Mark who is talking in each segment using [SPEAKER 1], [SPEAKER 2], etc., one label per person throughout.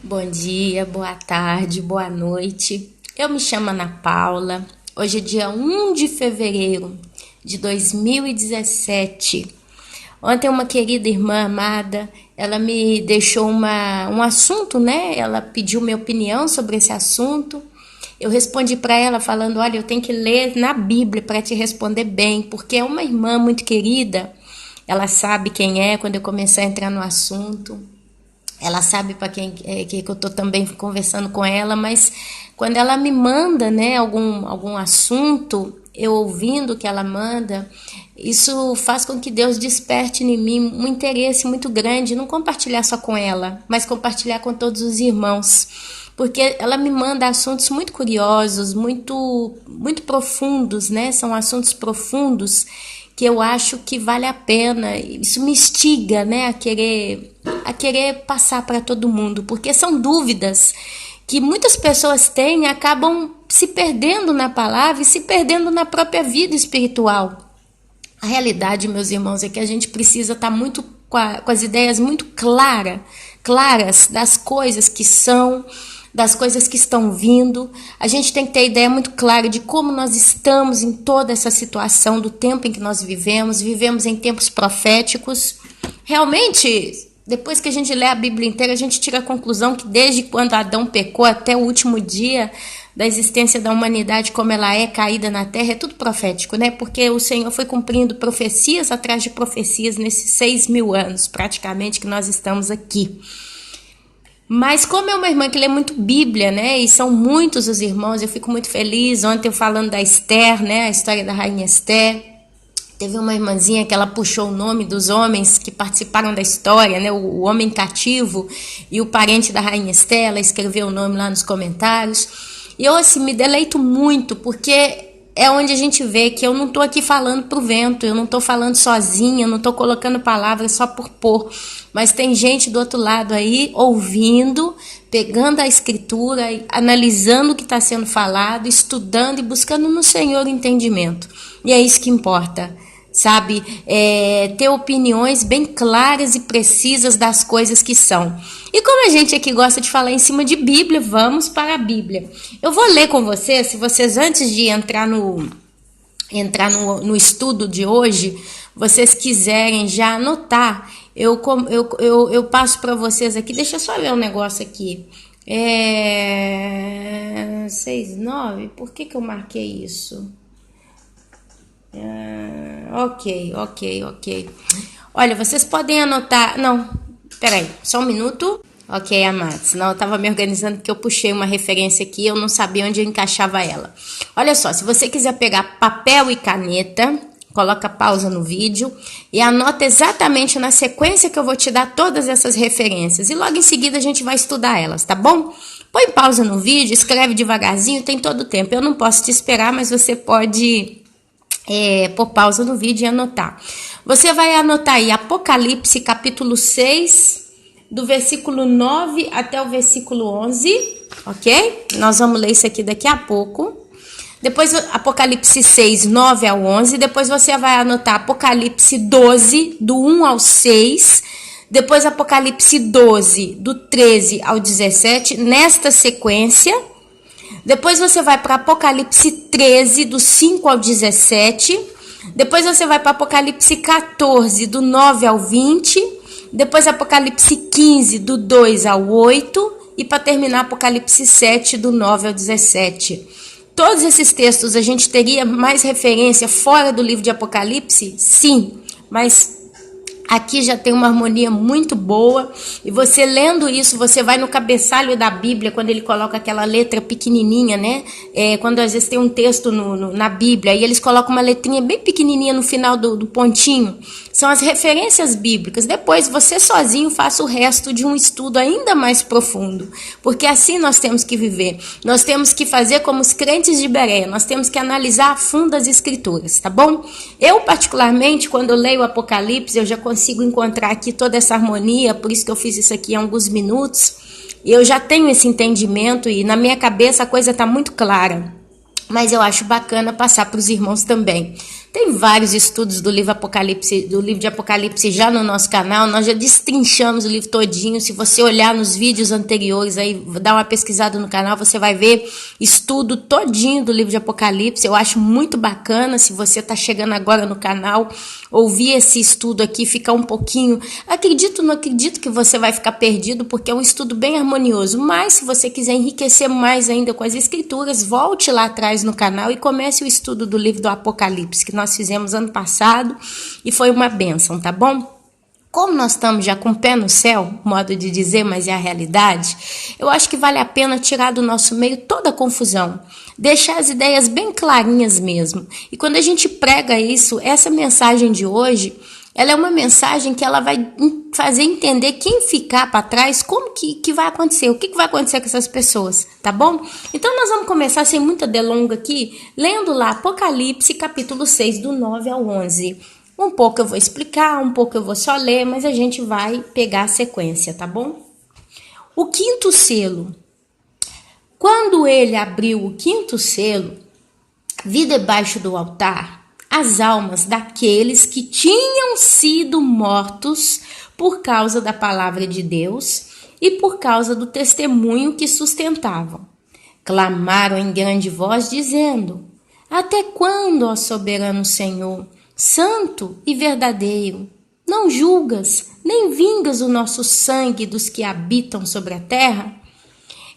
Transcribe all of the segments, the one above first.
[SPEAKER 1] Bom dia, boa tarde, boa noite. Eu me chamo Ana Paula. Hoje é dia 1 de fevereiro de 2017. Ontem uma querida irmã amada, ela me deixou um assunto, né? Ela pediu minha opinião sobre esse assunto. Eu respondi para ela falando, olha, eu tenho que ler na Bíblia para te responder bem, porque é uma irmã muito querida. Ela sabe quem é quando eu começar a entrar no assunto. Ela sabe para quem que eu estou também conversando com ela, mas quando ela me manda, né, algum assunto, eu ouvindo o que ela manda, isso faz com que Deus desperte em mim um interesse muito grande, não compartilhar só com ela, mas compartilhar com todos os irmãos. Porque ela me manda assuntos muito curiosos, muito profundos, né? São assuntos profundos que eu acho que vale a pena. Isso me instiga, né, a querer passar para todo mundo, porque são dúvidas que muitas pessoas têm e acabam se perdendo na palavra e se perdendo na própria vida espiritual. A realidade, meus irmãos, é que a gente precisa estar muito com as ideias muito claras das coisas que são, das coisas que estão vindo. A gente tem que ter ideia muito clara de como nós estamos em toda essa situação, do tempo em que nós vivemos em tempos proféticos. Realmente, depois que a gente lê a Bíblia inteira, a gente tira a conclusão que desde quando Adão pecou até o último dia da existência da humanidade, como ela é caída na terra, é tudo profético, né? Porque o Senhor foi cumprindo profecias atrás de profecias nesses 6.000 anos, praticamente, que nós estamos aqui. Mas como é uma irmã que lê muito Bíblia, né, e são muitos os irmãos, eu fico muito feliz. Ontem eu falando da Esther, né, a história da rainha Esther, teve uma irmãzinha que ela puxou o nome dos homens que participaram da história, né, o homem cativo e o parente da rainha Esther, ela escreveu o nome lá nos comentários. E eu assim me deleito muito, porque é onde a gente vê que eu não estou aqui falando pro vento, eu não estou falando sozinha, eu não estou colocando palavras só por pôr, mas tem gente do outro lado aí ouvindo, pegando a escritura, analisando o que está sendo falado, estudando e buscando no Senhor entendimento. E é isso que importa, sabe? Ter opiniões bem claras e precisas das coisas que são. E como a gente aqui gosta de falar em cima de Bíblia, vamos para a Bíblia. Eu vou ler com vocês, se vocês antes de entrar no estudo de hoje, vocês quiserem já anotar, eu passo para vocês aqui, deixa eu só ler um negócio aqui. 6:9, por que eu marquei isso? Ok. Olha, vocês podem anotar. Não, peraí, só um minuto. Ok, amados. Não, eu estava me organizando porque eu puxei uma referência aqui, eu não sabia onde eu encaixava ela. Olha só, se você quiser pegar papel e caneta, coloca pausa no vídeo e anota exatamente na sequência que eu vou te dar todas essas referências. E logo em seguida a gente vai estudar elas, tá bom? Põe pausa no vídeo, escreve devagarzinho, tem todo o tempo. Eu não posso te esperar, mas você pode pôr pausa no vídeo e anotar. Você vai anotar aí Apocalipse capítulo 6, do versículo 9 até o versículo 11, ok? Nós vamos ler isso aqui daqui a pouco. Depois Apocalipse 6, 9 ao 11. Depois você vai anotar Apocalipse 12, do 1 ao 6. Depois Apocalipse 12, do 13 ao 17, nesta sequência. Depois você vai para Apocalipse 13, do 5 ao 17. Depois você vai para Apocalipse 14, do 9 ao 20. Depois Apocalipse 15, do 2 ao 8. E para terminar Apocalipse 7, do 9 ao 17. Todos esses textos a gente teria mais referência fora do livro de Apocalipse? Sim, mas aqui já tem uma harmonia muito boa, e você lendo isso, você vai no cabeçalho da Bíblia, quando ele coloca aquela letra pequenininha, né? Quando às vezes tem um texto na Bíblia, e eles colocam uma letrinha bem pequenininha no final do pontinho, são as referências bíblicas. Depois você sozinho faça o resto de um estudo ainda mais profundo, porque assim nós temos que viver. Nós temos que fazer como os crentes de Bereia, nós temos que analisar a fundo as escrituras, tá bom? Eu particularmente, quando eu leio o Apocalipse, eu já consigo encontrar aqui toda essa harmonia, por isso que eu fiz isso aqui há alguns minutos. Eu já tenho esse entendimento e na minha cabeça a coisa está muito clara. Mas eu acho bacana passar para os irmãos também. Tem vários estudos do livro Apocalipse, do livro de Apocalipse já no nosso canal. Nós já destrinchamos o livro todinho. Se você olhar nos vídeos anteriores, aí dá uma pesquisada no canal, você vai ver estudo todinho do livro de Apocalipse. Eu acho muito bacana. Se você está chegando agora no canal, ouvir esse estudo aqui, ficar um pouquinho... não acredito que você vai ficar perdido, porque é um estudo bem harmonioso. Mas se você quiser enriquecer mais ainda com as escrituras, volte lá atrás no canal e comece o estudo do livro do Apocalipse, que nós fizemos ano passado e foi uma bênção, tá bom? Como nós estamos já com o pé no céu, modo de dizer, mas é a realidade, eu acho que vale a pena tirar do nosso meio toda a confusão, deixar as ideias bem clarinhas mesmo. E quando a gente prega isso, essa mensagem de hoje, ela é uma mensagem que ela vai fazer entender quem ficar para trás, como que vai acontecer, o que vai acontecer com essas pessoas, tá bom? Então nós vamos começar sem muita delonga aqui, lendo lá Apocalipse capítulo 6, do 9 ao 11. Um pouco eu vou explicar, um pouco eu vou só ler, mas a gente vai pegar a sequência, tá bom? O quinto selo. Quando ele abriu o quinto selo, vi debaixo do altar as almas daqueles que tinham sido mortos por causa da palavra de Deus e por causa do testemunho que sustentavam. Clamaram em grande voz, dizendo: Até quando, ó soberano Senhor, santo e verdadeiro, não julgas, nem vingas o nosso sangue dos que habitam sobre a terra?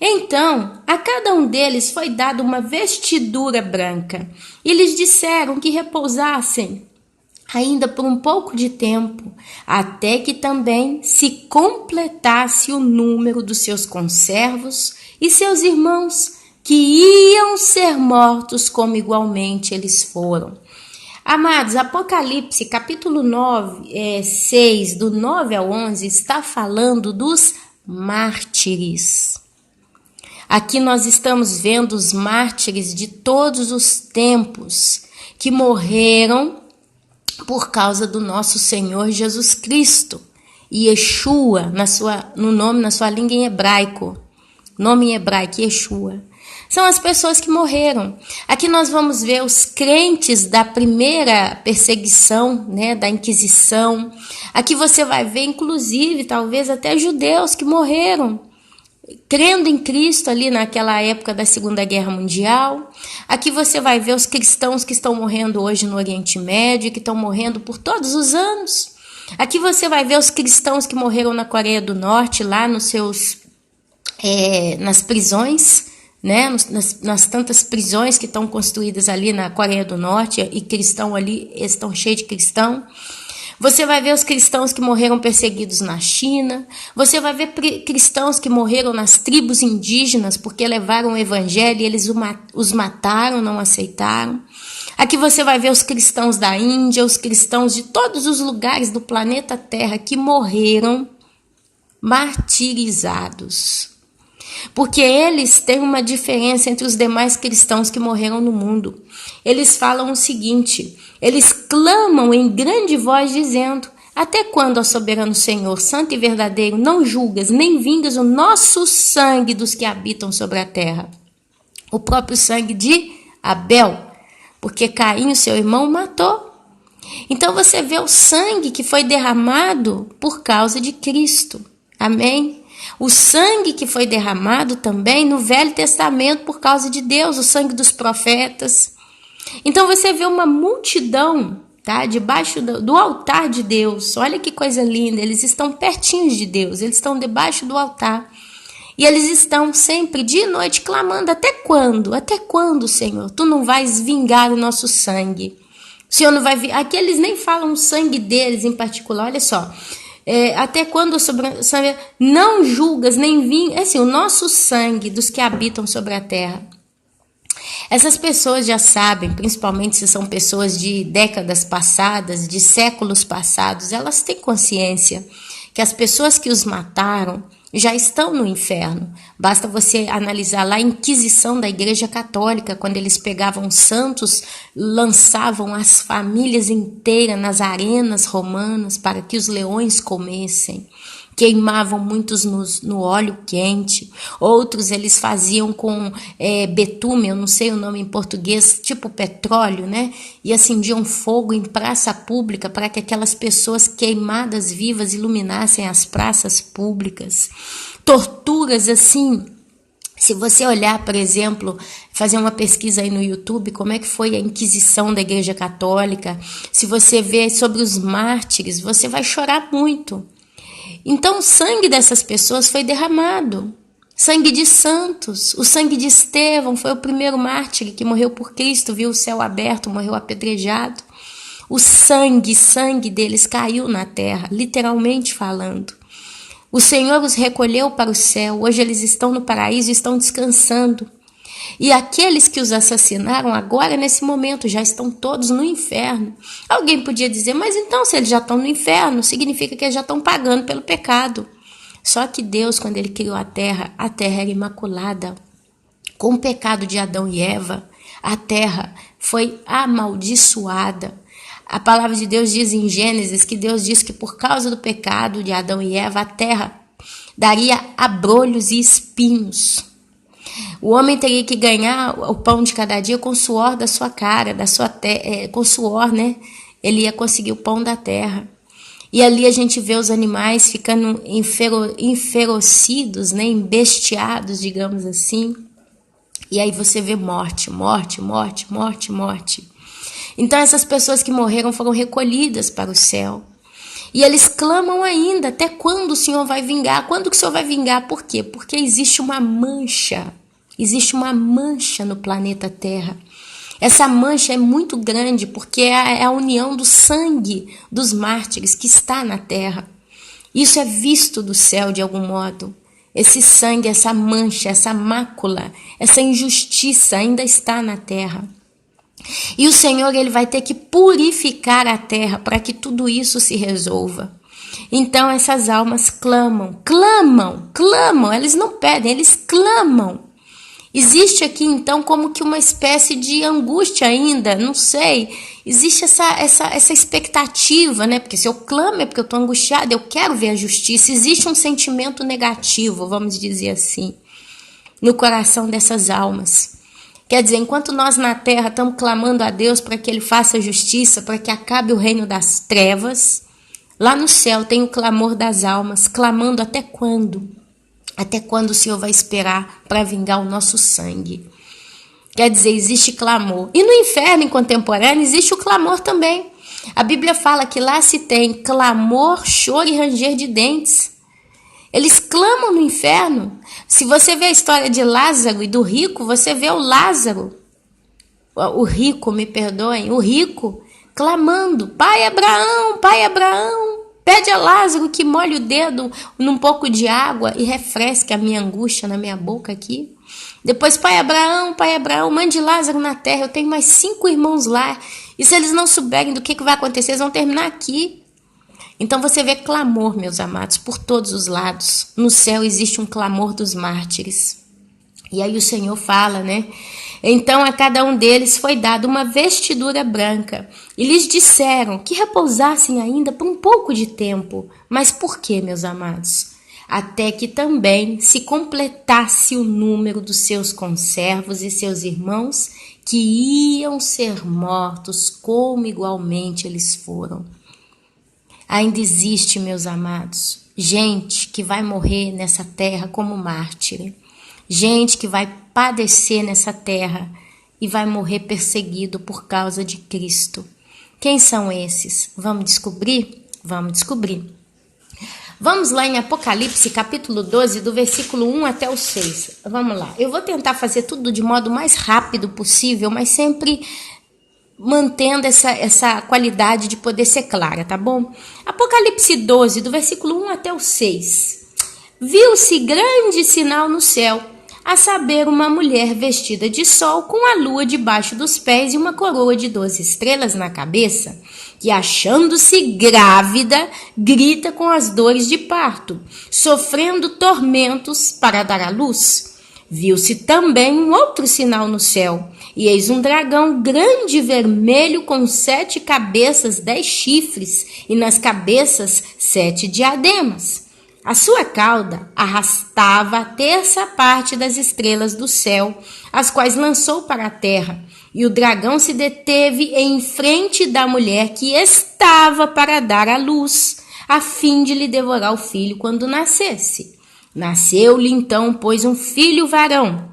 [SPEAKER 1] Então, a cada um deles foi dada uma vestidura branca, e lhes disseram que repousassem ainda por um pouco de tempo, até que também se completasse o número dos seus conservos e seus irmãos, que iam ser mortos como igualmente eles foram. Amados, Apocalipse capítulo 6, do 9 ao 11, está falando dos mártires. Aqui nós estamos vendo os mártires de todos os tempos que morreram por causa do nosso Senhor Jesus Cristo. Yeshua, na sua língua em hebraico. Nome em hebraico, Yeshua. São as pessoas que morreram. Aqui nós vamos ver os crentes da primeira perseguição, né, da Inquisição. Aqui você vai ver, inclusive, talvez até judeus que morreram crendo em Cristo ali naquela época da Segunda Guerra Mundial. Aqui você vai ver os cristãos que estão morrendo hoje no Oriente Médio, que estão morrendo por todos os anos. Aqui você vai ver os cristãos que morreram na Coreia do Norte, lá nos nas prisões, né? nas tantas prisões que estão construídas ali na Coreia do Norte, e cristão ali, eles estão cheios de cristão. Você vai ver os cristãos que morreram perseguidos na China. Você vai ver cristãos que morreram nas tribos indígenas porque levaram o evangelho e eles os mataram, não aceitaram. Aqui você vai ver os cristãos da Índia, os cristãos de todos os lugares do planeta Terra que morreram martirizados. Porque eles têm uma diferença entre os demais cristãos que morreram no mundo. Eles falam o seguinte: eles clamam em grande voz dizendo: Até quando, ó soberano Senhor, santo e verdadeiro, não julgas nem vingas o nosso sangue dos que habitam sobre a terra? O próprio sangue de Abel, porque Caim, o seu irmão, matou. Então você vê o sangue que foi derramado por causa de Cristo. Amém? O sangue que foi derramado também no Velho Testamento por causa de Deus, o sangue dos profetas. Então você vê uma multidão, tá, debaixo do altar de Deus. Olha que coisa linda, eles estão pertinhos de Deus, eles estão debaixo do altar. E eles estão sempre de noite clamando: Até quando? Até quando, Senhor? Tu não vais vingar o nosso sangue. O Senhor não vai vingar. Aqui eles nem falam o sangue deles em particular, olha só. Até quando não julgas nem vingas, assim, o nosso sangue dos que habitam sobre a terra. Essas pessoas já sabem, principalmente se são pessoas de décadas passadas, de séculos passados, elas têm consciência que as pessoas que os mataram já estão no inferno. Basta você analisar lá a Inquisição da Igreja Católica, quando eles pegavam santos, lançavam as famílias inteiras nas arenas romanas para que os leões comessem. queimavam muitos no óleo quente, outros eles faziam com betume, eu não sei o nome em português, tipo petróleo, né? E acendiam fogo em praça pública para que aquelas pessoas queimadas vivas iluminassem as praças públicas. Torturas assim. Se você olhar, por exemplo, fazer uma pesquisa aí no YouTube, como é que foi a Inquisição da Igreja Católica, se você ver sobre os mártires, você vai chorar muito. Então, o sangue dessas pessoas foi derramado. Sangue de santos. O sangue de Estevão foi o primeiro mártir que morreu por Cristo, viu o céu aberto, morreu apedrejado. O sangue deles caiu na terra, literalmente falando. O Senhor os recolheu para o céu, hoje eles estão no paraíso e estão descansando. E aqueles que os assassinaram agora, nesse momento, já estão todos no inferno. Alguém podia dizer, mas então se eles já estão no inferno, significa que eles já estão pagando pelo pecado. Só que Deus, quando Ele criou a terra era imaculada. Com o pecado de Adão e Eva, a terra foi amaldiçoada. A palavra de Deus diz em Gênesis que Deus diz que por causa do pecado de Adão e Eva, a terra daria abrolhos e espinhos. O homem teria que ganhar o pão de cada dia com o suor da sua cara, com suor, né? Ele ia conseguir o pão da terra. E ali a gente vê os animais ficando enferocidos, né? Embestiados, digamos assim. E aí você vê morte. Então essas pessoas que morreram foram recolhidas para o céu. E eles clamam ainda, até quando o Senhor vai vingar? Quando que o Senhor vai vingar? Por quê? Porque existe uma mancha no planeta Terra. Essa mancha é muito grande porque é a união do sangue dos mártires que está na Terra. Isso é visto do céu de algum modo. Esse sangue, essa mancha, essa mácula, essa injustiça ainda está na Terra. E o Senhor, Ele vai ter que purificar a terra para que tudo isso se resolva. Então essas almas clamam, eles não pedem, eles clamam. Existe aqui então como que uma espécie de angústia ainda, não sei, existe essa expectativa, né? Porque se eu clamo é porque eu estou angustiada, eu quero ver a justiça. Existe um sentimento negativo, vamos dizer assim, no coração dessas almas. Quer dizer, enquanto nós na terra estamos clamando a Deus para que Ele faça justiça, para que acabe o reino das trevas, lá no céu tem o clamor das almas, clamando até quando? Até quando o Senhor vai esperar para vingar o nosso sangue? Quer dizer, existe clamor. E no inferno, em contemporâneo, existe o clamor também. A Bíblia fala que lá se tem clamor, choro e ranger de dentes. Eles clamam no inferno. Se você vê a história de Lázaro e do rico, você vê o Lázaro, o rico, me perdoem, o rico clamando, Pai Abraão, pede a Lázaro que molhe o dedo num pouco de água e refresque a minha angústia na minha boca aqui. Depois, Pai Abraão, mande Lázaro na terra, eu tenho mais 5 irmãos lá, e se eles não souberem do que vai acontecer, eles vão terminar aqui. Então você vê clamor, meus amados, por todos os lados. No céu existe um clamor dos mártires. E aí o Senhor fala, né? Então a cada um deles foi dada uma vestidura branca. E lhes disseram que repousassem ainda por um pouco de tempo. Mas por quê, meus amados? Até que também se completasse o número dos seus conservos e seus irmãos que iam ser mortos como igualmente eles foram. Ainda existe, meus amados, gente que vai morrer nessa terra como mártir, gente que vai padecer nessa terra e vai morrer perseguido por causa de Cristo. Quem são esses? Vamos descobrir? Vamos descobrir. Vamos lá em Apocalipse, capítulo 12, do versículo 1 até o 6. Vamos lá. Eu vou tentar fazer tudo de modo mais rápido possível, mas sempre mantendo essa qualidade de poder ser clara, tá bom? Apocalipse 12, do versículo 1 até o 6. Viu-se grande sinal no céu, a saber, uma mulher vestida de sol com a lua debaixo dos pés e uma coroa de 12 estrelas na cabeça, que, achando-se grávida, grita com as dores de parto, sofrendo tormentos para dar à luz. Viu-se também um outro sinal no céu, e eis um dragão grande e vermelho com 7 cabeças, 10 chifres, e nas cabeças 7 diademas. A sua cauda arrastava a terça parte das estrelas do céu, as quais lançou para a terra. E o dragão se deteve em frente da mulher que estava para dar à luz, a fim de lhe devorar o filho quando nascesse. Nasceu-lhe então, pois, um filho varão,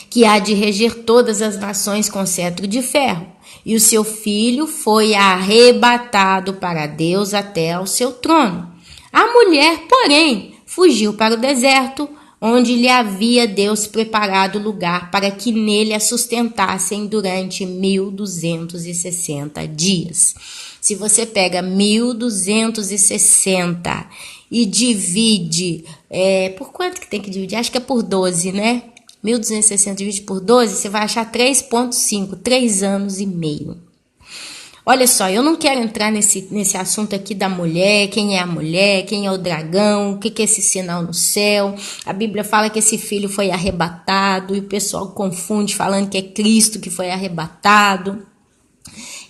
[SPEAKER 1] que há de reger todas as nações com cetro de ferro. E o seu filho foi arrebatado para Deus até ao seu trono. A mulher, porém, fugiu para o deserto, onde lhe havia Deus preparado lugar para que nele a sustentassem durante 1260 dias. Se você pega 1260 e divide, por quanto que tem que dividir? Acho que é por 12, né? 1260 divide por 12, você vai achar 3,5, 3 anos e meio. Olha só, eu não quero entrar nesse assunto aqui da mulher, quem é a mulher, quem é o dragão, o que é esse sinal no céu. A Bíblia fala que esse filho foi arrebatado e o pessoal confunde falando que é Cristo que foi arrebatado.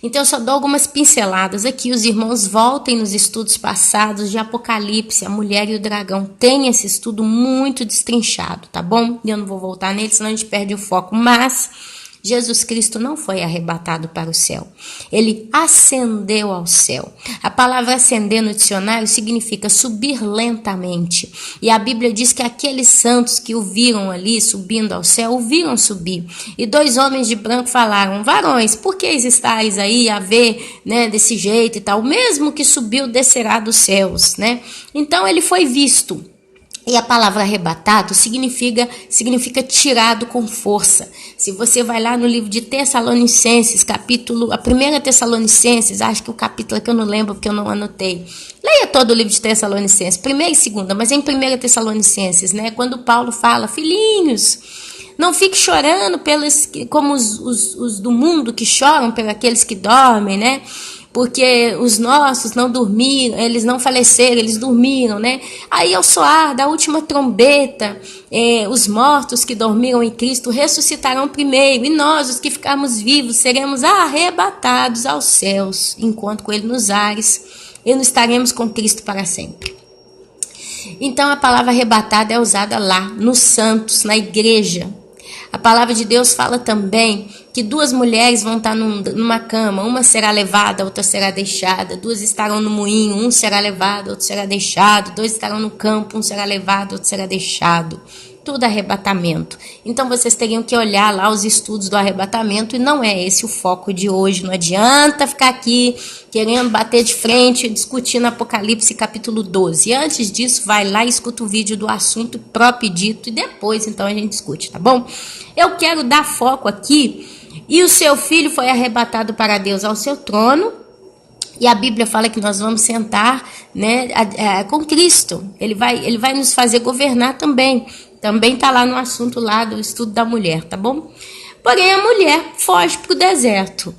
[SPEAKER 1] Então eu só dou algumas pinceladas aqui, os irmãos voltem nos estudos passados de Apocalipse, a mulher e o dragão. Tem esse estudo muito destrinchado, tá bom? Eu não vou voltar nele, senão a gente perde o foco, mas Jesus Cristo não foi arrebatado para o céu. Ele ascendeu ao céu. A palavra ascender no dicionário significa subir lentamente. E a Bíblia diz que aqueles santos que o viram ali subindo ao céu, o viram subir. E 2 homens de branco falaram: varões, por que estáis aí a ver, né, desse jeito e tal? O mesmo que subiu descerá dos céus, né? Então ele foi visto. E a palavra arrebatado significa tirado com força. Se você vai lá no livro de Tessalonicenses, a 1 Tessalonicenses, acho que o capítulo é que eu não lembro porque eu não anotei. Leia todo o livro de Tessalonicenses, 1ª e 2ª, mas é em 1 Tessalonicenses, né? Quando Paulo fala: filhinhos, não fique chorando como os do mundo que choram pelos aqueles que dormem, né? Porque os nossos não dormiram, eles não faleceram, eles dormiram, né? Aí ao soar da última trombeta, os mortos que dormiram em Cristo ressuscitarão primeiro, e nós, os que ficarmos vivos, seremos arrebatados aos céus, enquanto com ele nos ares, e não estaremos com Cristo para sempre. Então a palavra arrebatada é usada lá, nos santos, na igreja. A palavra de Deus fala também que 2 mulheres vão estar numa cama, uma será levada, outra será deixada, 2 estarão no moinho, um será levado, outro será deixado, 2 estarão no campo, um será levado, outro será deixado. Tudo arrebatamento. Então vocês teriam que olhar lá os estudos do arrebatamento, e não é esse o foco de hoje. Não adianta ficar aqui querendo bater de frente, discutindo Apocalipse capítulo 12. E antes disso, vai lá e escuta o vídeo do assunto próprio dito, e depois então a gente discute, tá bom? Eu quero dar foco aqui. E o seu filho foi arrebatado para Deus ao seu trono. E a Bíblia fala que nós vamos sentar, né, com Cristo. Ele vai nos fazer governar também. Também está lá no assunto lá do estudo da mulher, tá bom? Porém, a mulher foge para o deserto.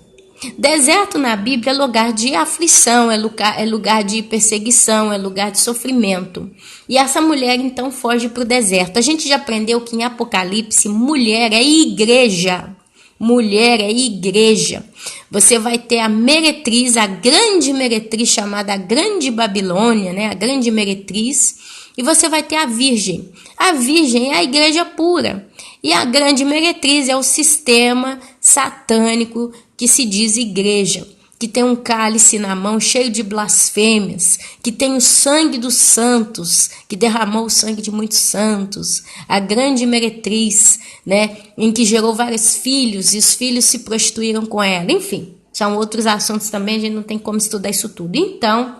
[SPEAKER 1] Deserto na Bíblia é lugar de aflição, é lugar de perseguição, é lugar de sofrimento. E essa mulher então foge para o deserto. A gente já aprendeu que em Apocalipse, mulher é igreja. Mulher é igreja. Você vai ter a meretriz, a grande meretriz chamada a Grande Babilônia, né? A grande meretriz. E você vai ter a virgem. A virgem é a igreja pura. E a grande meretriz é o sistema satânico que se diz igreja, que tem um cálice na mão cheio de blasfêmias, que tem o sangue dos santos, que derramou o sangue de muitos santos. A grande meretriz, né, em que gerou vários filhos, e os filhos se prostituíram com ela. Enfim, são outros assuntos também, a gente não tem como estudar isso tudo. Então,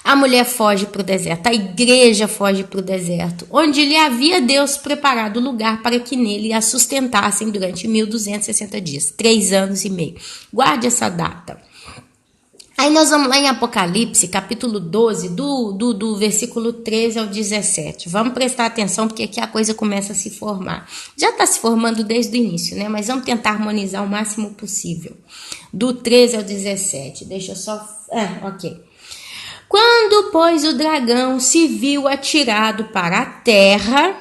[SPEAKER 1] a mulher foge para o deserto, a igreja foge para o deserto, onde lhe havia Deus preparado lugar para que nele a sustentassem durante 1260 dias, 3 anos e meio. Guarde essa data. Aí nós vamos lá em Apocalipse, capítulo 12, do versículo 13 ao 17. Vamos prestar atenção, porque aqui a coisa começa a se formar. Já está se formando desde o início, né? Mas vamos tentar harmonizar o máximo possível. Do 13 ao 17. Deixa eu só... ok. Quando, pois, o dragão se viu atirado para a terra,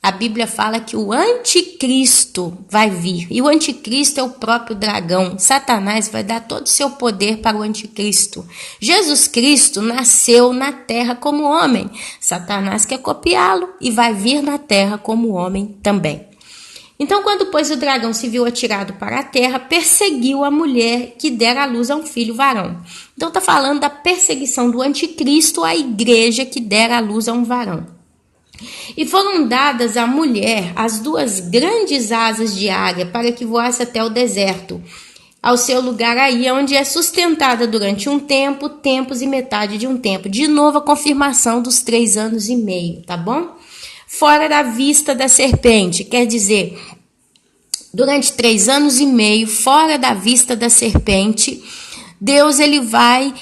[SPEAKER 1] a Bíblia fala que o anticristo vai vir. E o anticristo é o próprio dragão. Satanás vai dar todo o seu poder para o anticristo. Jesus Cristo nasceu na terra como homem. Satanás quer copiá-lo e vai vir na terra como homem também. Então, quando, pois, o dragão se viu atirado para a terra, perseguiu a mulher que dera à luz a um filho varão. Então, está falando da perseguição do anticristo à igreja que dera à luz a um varão. E foram dadas à mulher as 2 grandes asas de águia para que voasse até o deserto, ao seu lugar aí, onde é sustentada durante um tempo, tempos e metade de um tempo. De novo, a confirmação dos 3 anos e meio, tá bom? Fora da vista da serpente, quer dizer, durante 3 anos e meio, fora da vista da serpente, Deus ele vai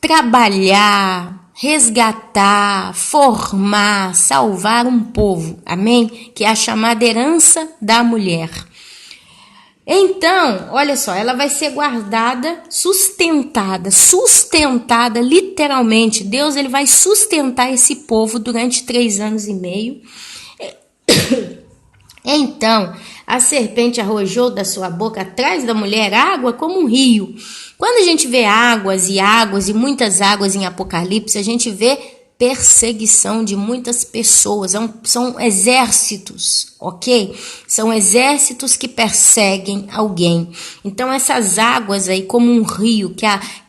[SPEAKER 1] trabalhar, resgatar, formar, salvar um povo, amém? Que é a chamada herança da mulher. Então, olha só, ela vai ser guardada, sustentada literalmente. Deus ele vai sustentar esse povo durante 3 anos e meio. Então, a serpente arrojou da sua boca atrás da mulher água como um rio. Quando a gente vê águas e muitas águas em Apocalipse, a gente vê perseguição de muitas pessoas, são exércitos, ok? São exércitos que perseguem alguém. Então essas águas aí, como um rio que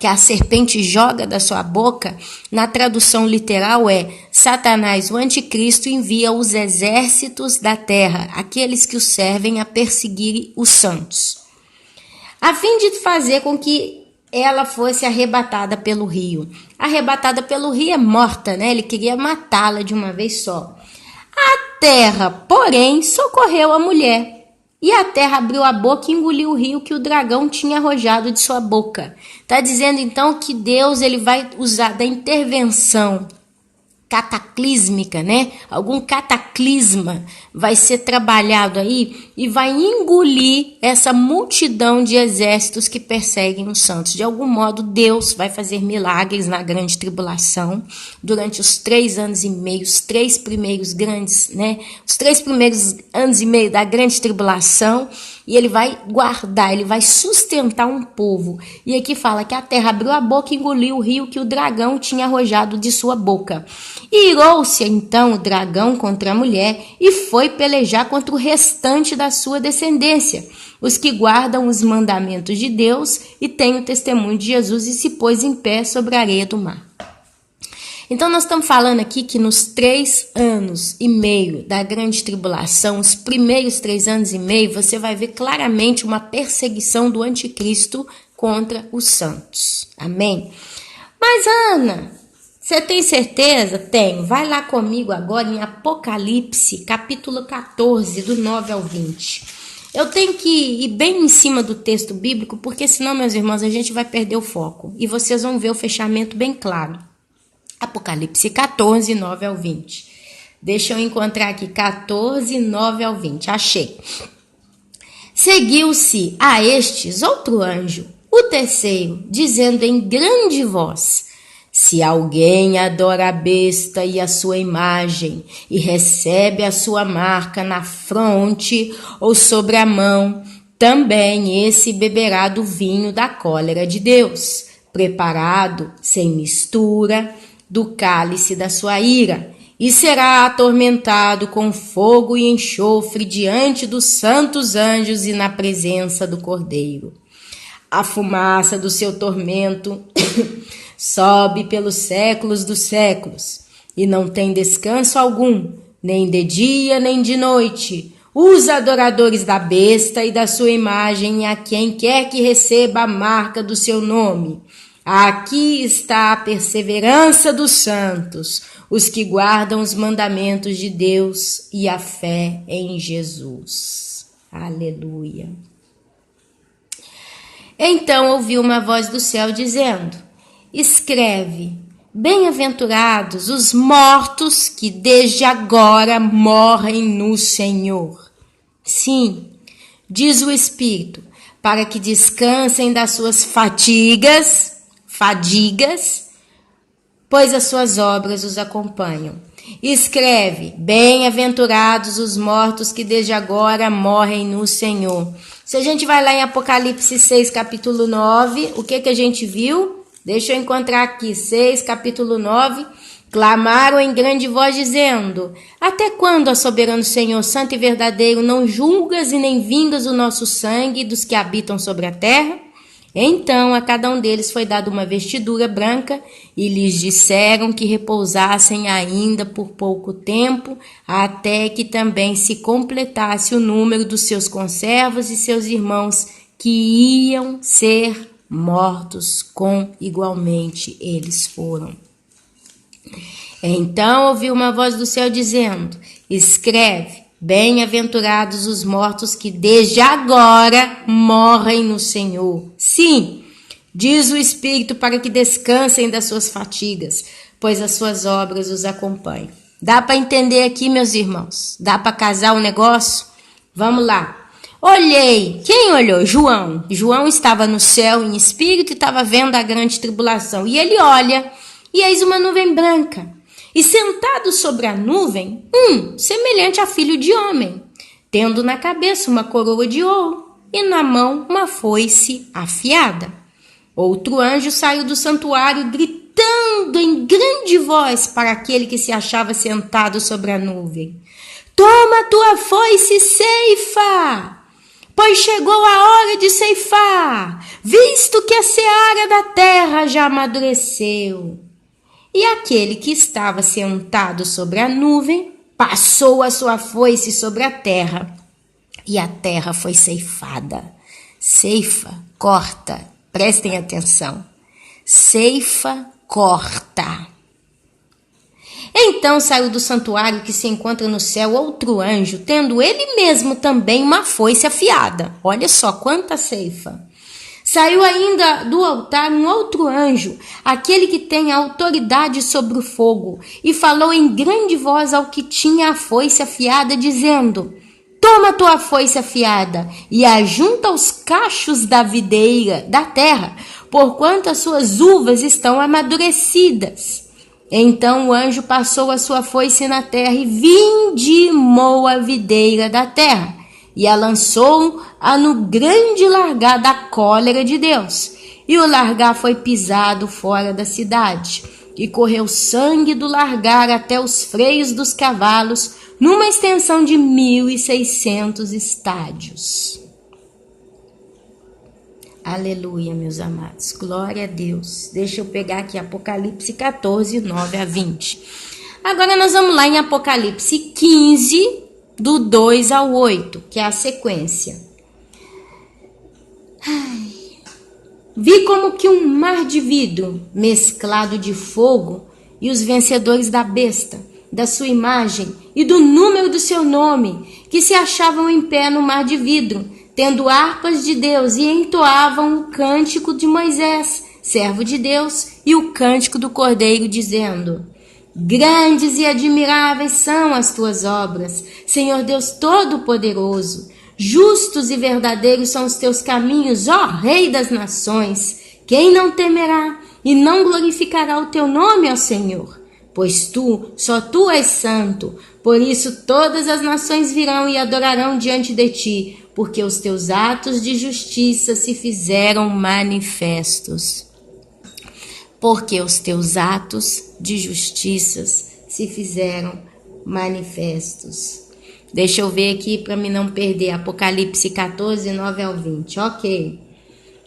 [SPEAKER 1] a serpente joga da sua boca, na tradução literal é: Satanás, o anticristo, envia os exércitos da terra, aqueles que o servem a perseguir os santos, a fim de fazer com que ela fosse arrebatada pelo rio. Arrebatada pelo rio é morta, né? Ele queria matá-la de uma vez só. A terra, porém, socorreu a mulher. E a terra abriu a boca e engoliu o rio que o dragão tinha arrojado de sua boca. Está dizendo então que Deus ele vai usar da intervenção cataclísmica, né? Algum cataclisma vai ser trabalhado aí e vai engolir essa multidão de exércitos que perseguem os santos. De algum modo, Deus vai fazer milagres na grande tribulação durante os 3 anos e meio, os 3 primeiros grandes, né? Os 3 primeiros anos e meio da grande tribulação, e ele vai guardar, ele vai sustentar um povo. E aqui fala que a terra abriu a boca e engoliu o rio que o dragão tinha arrojado de sua boca. E irou-se então o dragão contra a mulher e foi pelejar contra o restante da sua descendência, os que guardam os mandamentos de Deus e têm o testemunho de Jesus, e se pôs em pé sobre a areia do mar. Então nós estamos falando aqui que nos 3 anos e meio da grande tribulação, os primeiros 3 anos e meio, você vai ver claramente uma perseguição do anticristo contra os santos. Amém? Mas Ana, você tem certeza? Tenho. Vai lá comigo agora em Apocalipse, capítulo 14, do 9 ao 20. Eu tenho que ir bem em cima do texto bíblico, porque senão, meus irmãos, a gente vai perder o foco. E vocês vão ver o fechamento bem claro. Apocalipse 14, 9 ao 20. Deixa eu encontrar aqui, 14, 9 ao 20. Achei. Seguiu-se a estes outro anjo, o terceiro, dizendo em grande voz: se alguém adora a besta e a sua imagem, e recebe a sua marca na fronte ou sobre a mão, também esse beberá do vinho da cólera de Deus, preparado, sem mistura, do cálice da sua ira, e será atormentado com fogo e enxofre diante dos santos anjos e na presença do Cordeiro. A fumaça do seu tormento sobe pelos séculos dos séculos, e não tem descanso algum, nem de dia nem de noite. Os adoradores da besta e da sua imagem, a quem quer que receba a marca do seu nome. Aqui está a perseverança dos santos, os que guardam os mandamentos de Deus e a fé em Jesus. Aleluia. Então ouvi uma voz do céu dizendo: escreve, bem-aventurados os mortos que desde agora morrem no Senhor. Sim, diz o Espírito, para que descansem das suas fadigas, pois as suas obras os acompanham. Escreve: bem-aventurados os mortos que desde agora morrem no Senhor. Se a gente vai lá em Apocalipse 6, capítulo 9, o que a gente viu? Deixa eu encontrar aqui, 6, capítulo 9. Clamaram em grande voz, dizendo: até quando, ó soberano Senhor, santo e verdadeiro, não julgas e nem vingas o nosso sangue dos que habitam sobre a terra? Então a cada um deles foi dada uma vestidura branca, e lhes disseram que repousassem ainda por pouco tempo, até que também se completasse o número dos seus conservos e seus irmãos, que iam ser mortos com igualmente eles foram. Então ouvi uma voz do céu dizendo: escreve: bem-aventurados os mortos que desde agora morrem no Senhor. Sim, diz o Espírito, para que descansem das suas fatigas, pois as suas obras os acompanham. Dá para entender aqui, meus irmãos? Dá para casar o negócio? Vamos lá. Olhei. Quem olhou? João. João estava no céu em espírito e estava vendo a grande tribulação. E ele olha, e eis uma nuvem branca. E sentado sobre a nuvem, semelhante a filho de homem, tendo na cabeça uma coroa de ouro e na mão uma foice afiada. Outro anjo saiu do santuário, gritando em grande voz para aquele que se achava sentado sobre a nuvem: toma tua foice e ceifa, pois chegou a hora de ceifar, visto que a seara da terra já amadureceu. E aquele que estava sentado sobre a nuvem passou a sua foice sobre a terra, e a terra foi ceifada. Ceifa, corta, prestem atenção. Ceifa, corta. Então saiu do santuário que se encontra no céu outro anjo, tendo ele mesmo também uma foice afiada. Olha só quanta ceifa. Saiu ainda do altar um outro anjo, aquele que tem a autoridade sobre o fogo, e falou em grande voz ao que tinha a foice afiada, dizendo: toma tua foice afiada e ajunta os cachos da videira da terra, porquanto as suas uvas estão amadurecidas. Então o anjo passou a sua foice na terra e vindimou a videira da terra, e a lançou-a no grande largar da cólera de Deus. E o largar foi pisado fora da cidade, e correu sangue do largar até os freios dos cavalos, numa extensão de 1.600 estádios. Aleluia, meus amados. Glória a Deus. Deixa eu pegar aqui Apocalipse 14, 9 a 20. Agora nós vamos lá em Apocalipse 15, do 2 ao 8, que é a sequência. Vi como que um mar de vidro mesclado de fogo, e os vencedores da besta, da sua imagem e do número do seu nome, que se achavam em pé no mar de vidro, tendo harpas de Deus, e entoavam o cântico de Moisés, servo de Deus, e o cântico do Cordeiro, dizendo: grandes e admiráveis são as tuas obras, Senhor Deus Todo-Poderoso. Justos e verdadeiros são os teus caminhos, ó Rei das nações. Quem não temerá e não glorificará o teu nome, ó Senhor? Pois só tu és santo. Por isso todas as nações virão e adorarão diante de ti, porque os teus atos de justiça se fizeram manifestos. Porque os teus atos de justiça se fizeram manifestos. Deixa eu ver aqui para me não perder. Apocalipse 14, 9 ao 20. Ok.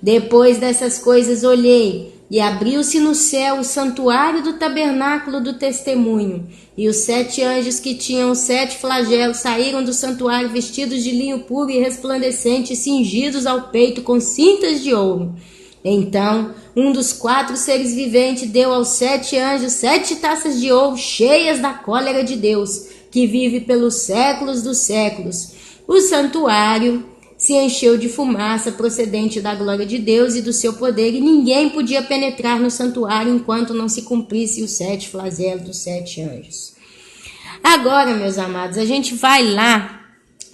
[SPEAKER 1] Depois dessas coisas olhei, e abriu-se no céu o santuário do tabernáculo do testemunho. E os 7 anjos que tinham os 7 flagelos saíram do santuário vestidos de linho puro e resplandecente, cingidos ao peito com cintas de ouro. Então, um dos 4 seres viventes deu aos 7 anjos 7 taças de ouro cheias da cólera de Deus, que vive pelos séculos dos séculos. O santuário se encheu de fumaça procedente da glória de Deus e do seu poder, e ninguém podia penetrar no santuário enquanto não se cumprisse os 7 flagelos dos 7 anjos. Agora, meus amados, a gente vai lá.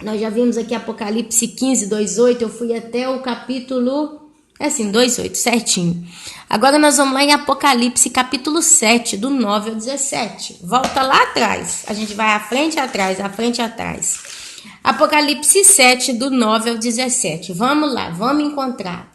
[SPEAKER 1] Nós já vimos aqui Apocalipse 15, 2, 8. Eu fui até o capítulo É assim, 2:8, certinho. Agora nós vamos lá em Apocalipse, capítulo 7, do 9 ao 17. Volta lá atrás. A gente vai à frente e atrás, à frente e atrás. Apocalipse 7, do 9 ao 17. Vamos lá, vamos encontrar.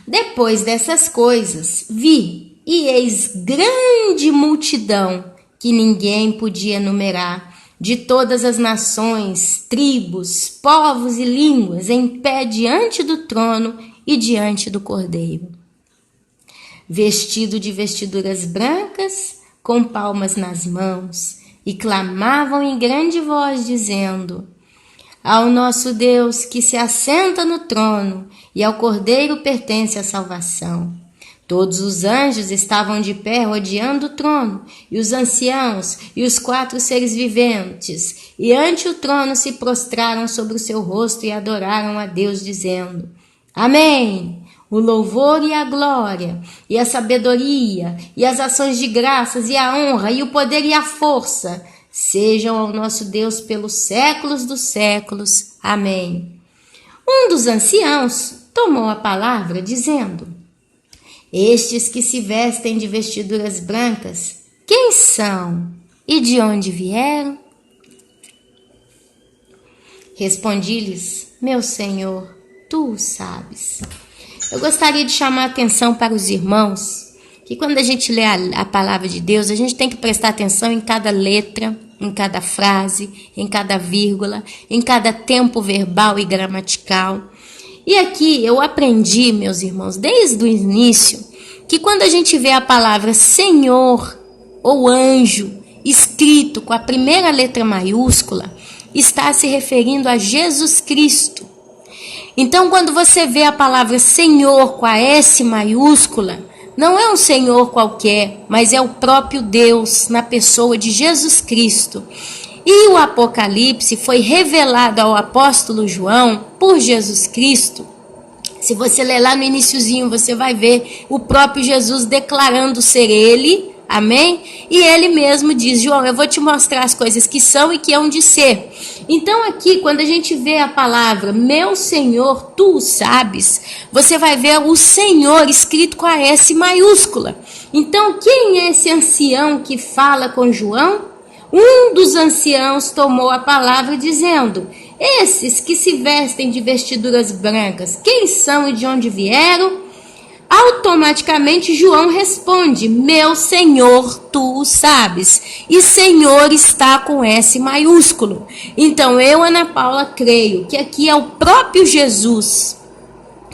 [SPEAKER 1] Depois dessas coisas, vi, e eis grande multidão, que ninguém podia numerar, de todas as nações, tribos, povos e línguas, em pé diante do trono e diante do Cordeiro. Vestido de vestiduras brancas, com palmas nas mãos, e clamavam em grande voz, dizendo: ao nosso Deus que se assenta no trono, e ao Cordeiro pertence a salvação. Todos os anjos estavam de pé rodeando o trono, e os anciãos e os 4 seres viventes, e ante o trono se prostraram sobre o seu rosto e adoraram a Deus, dizendo: Amém! O louvor e a glória, e a sabedoria, e as ações de graças, e a honra, e o poder e a força, sejam ao nosso Deus pelos séculos dos séculos. Amém. Um dos anciãos tomou a palavra, dizendo: estes que se vestem de vestiduras brancas, quem são e de onde vieram? Respondi-lhes: meu Senhor, tu o sabes. Eu gostaria de chamar a atenção para os irmãos que quando a gente lê a palavra de Deus, a gente tem que prestar atenção em cada letra, em cada frase, em cada vírgula, em cada tempo verbal e gramatical. E aqui eu aprendi, meus irmãos, desde o início, que quando a gente vê a palavra Senhor ou anjo escrito com a primeira letra maiúscula, está se referindo a Jesus Cristo. Então, quando você vê a palavra Senhor com a S maiúscula, não é um Senhor qualquer, mas é o próprio Deus na pessoa de Jesus Cristo. E o Apocalipse foi revelado ao apóstolo João por Jesus Cristo. Se você ler lá no iniciozinho, você vai ver o próprio Jesus declarando ser ele. Amém? E ele mesmo diz: João, eu vou te mostrar as coisas que são e que hão de ser. Então aqui, quando a gente vê a palavra meu Senhor, tu o sabes, você vai ver o Senhor escrito com a S maiúscula. Então quem é esse ancião que fala com João? Um dos anciãos tomou a palavra dizendo: esses que se vestem de vestiduras brancas, quem são e de onde vieram? Automaticamente João responde: meu Senhor, tu o sabes. E Senhor está com S maiúsculo. Então eu, Ana Paula, creio que aqui é o próprio Jesus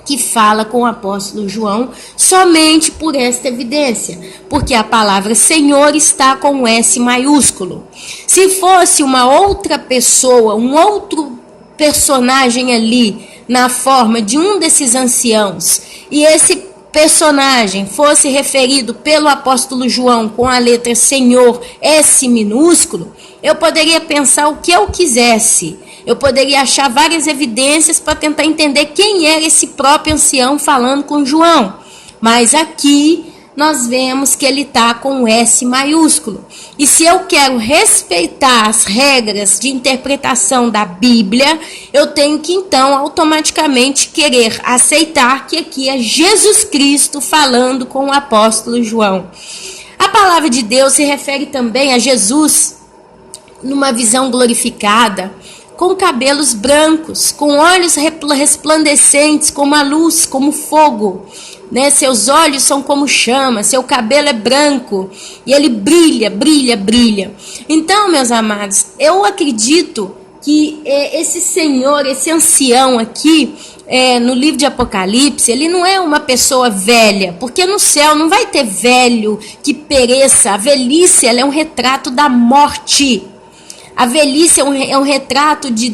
[SPEAKER 1] que fala com o apóstolo João somente por esta evidência, porque a palavra Senhor está com S maiúsculo. Se fosse uma outra pessoa, um outro personagem ali, na forma de um desses anciãos, e esse personagem fosse referido pelo apóstolo João com a letra Senhor S minúsculo, eu poderia pensar o que eu quisesse. Eu poderia achar várias evidências para tentar entender quem era esse próprio ancião falando com João. Mas aqui nós vemos que ele está com S maiúsculo. E se eu quero respeitar as regras de interpretação da Bíblia, eu tenho que então automaticamente querer aceitar que aqui é Jesus Cristo falando com o apóstolo João. A palavra de Deus se refere também a Jesus numa visão glorificada, com cabelos brancos, com olhos resplandecentes como a luz, como fogo. Né? Seus olhos são como chama, seu cabelo é branco e ele brilha, brilha, brilha. Então, meus amados, eu acredito que esse Senhor, esse ancião aqui, no livro de Apocalipse, ele não é uma pessoa velha, porque no céu não vai ter velho que pereça. A velhice, ela é um retrato da morte. A velhice é um retrato de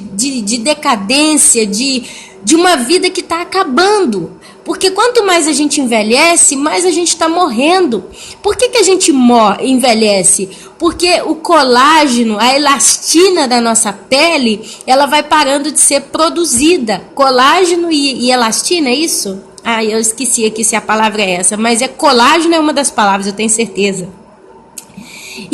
[SPEAKER 1] decadência, de uma vida que está acabando. Porque quanto mais a gente envelhece, mais a gente está morrendo. Por que a gente envelhece? Porque o colágeno, a elastina da nossa pele, ela vai parando de ser produzida. Colágeno e elastina, é isso? Eu esqueci aqui se a palavra é essa, mas colágeno é uma das palavras, eu tenho certeza.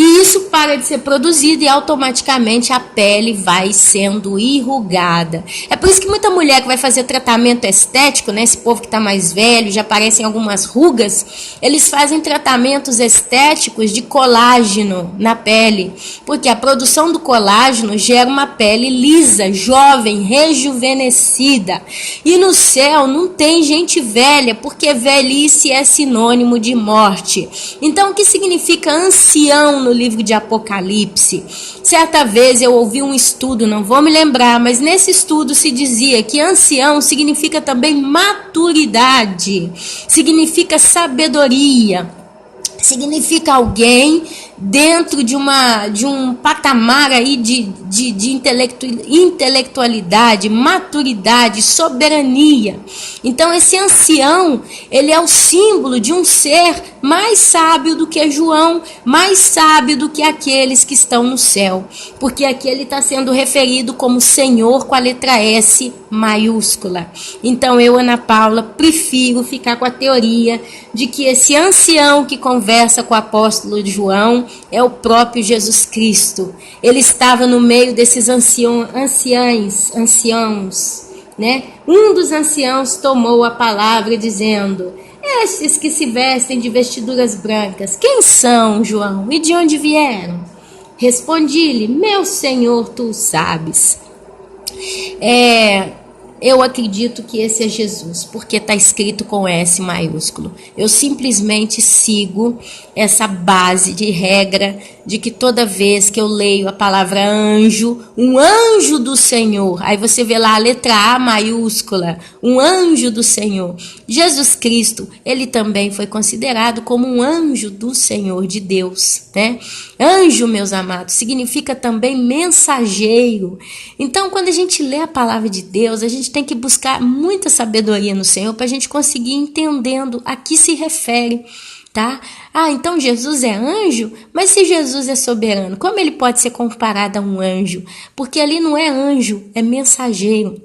[SPEAKER 1] E isso para de ser produzido e automaticamente a pele vai sendo enrugada. É por isso que muita mulher que vai fazer tratamento estético, né, esse povo que está mais velho, já aparecem algumas rugas, eles fazem tratamentos estéticos de colágeno na pele, porque a produção do colágeno gera uma pele lisa, jovem, rejuvenescida. E no céu não tem gente velha, porque velhice é sinônimo de morte. Então, o que significa ancião no livro de Apocalipse? Certa vez eu ouvi um estudo, não vou me lembrar, mas nesse estudo se dizia que ancião significa também maturidade, significa sabedoria, significa alguém dentro de um patamar aí de intelectualidade, maturidade, soberania. Então esse ancião, ele é o símbolo de um ser mais sábio do que João, mais sábio do que aqueles que estão no céu, porque aqui ele está sendo referido como Senhor com a letra S maiúscula. Então eu, Ana Paula, prefiro ficar com a teoria de que esse ancião que conversa com o apóstolo João é o próprio Jesus Cristo. Ele estava no meio desses anciãos, né? Um dos anciãos tomou a palavra dizendo: estes que se vestem de vestiduras brancas, quem são, João? E de onde vieram? Respondi-lhe: meu Senhor, tu sabes. Eu acredito que esse é Jesus, porque está escrito com S maiúsculo. Eu simplesmente sigo essa base de regra de que toda vez que eu leio a palavra anjo, um anjo do Senhor, aí você vê lá a letra A maiúscula, um anjo do Senhor. Jesus Cristo, ele também foi considerado como um anjo do Senhor, de Deus, né? Anjo, meus amados, significa também mensageiro. Então, quando a gente lê a palavra de Deus, a gente tem que buscar muita sabedoria no Senhor para a gente conseguir entendendo a que se refere, tá? Então Jesus é anjo, mas se Jesus é soberano, como ele pode ser comparado a um anjo? Porque ali não é anjo, é mensageiro.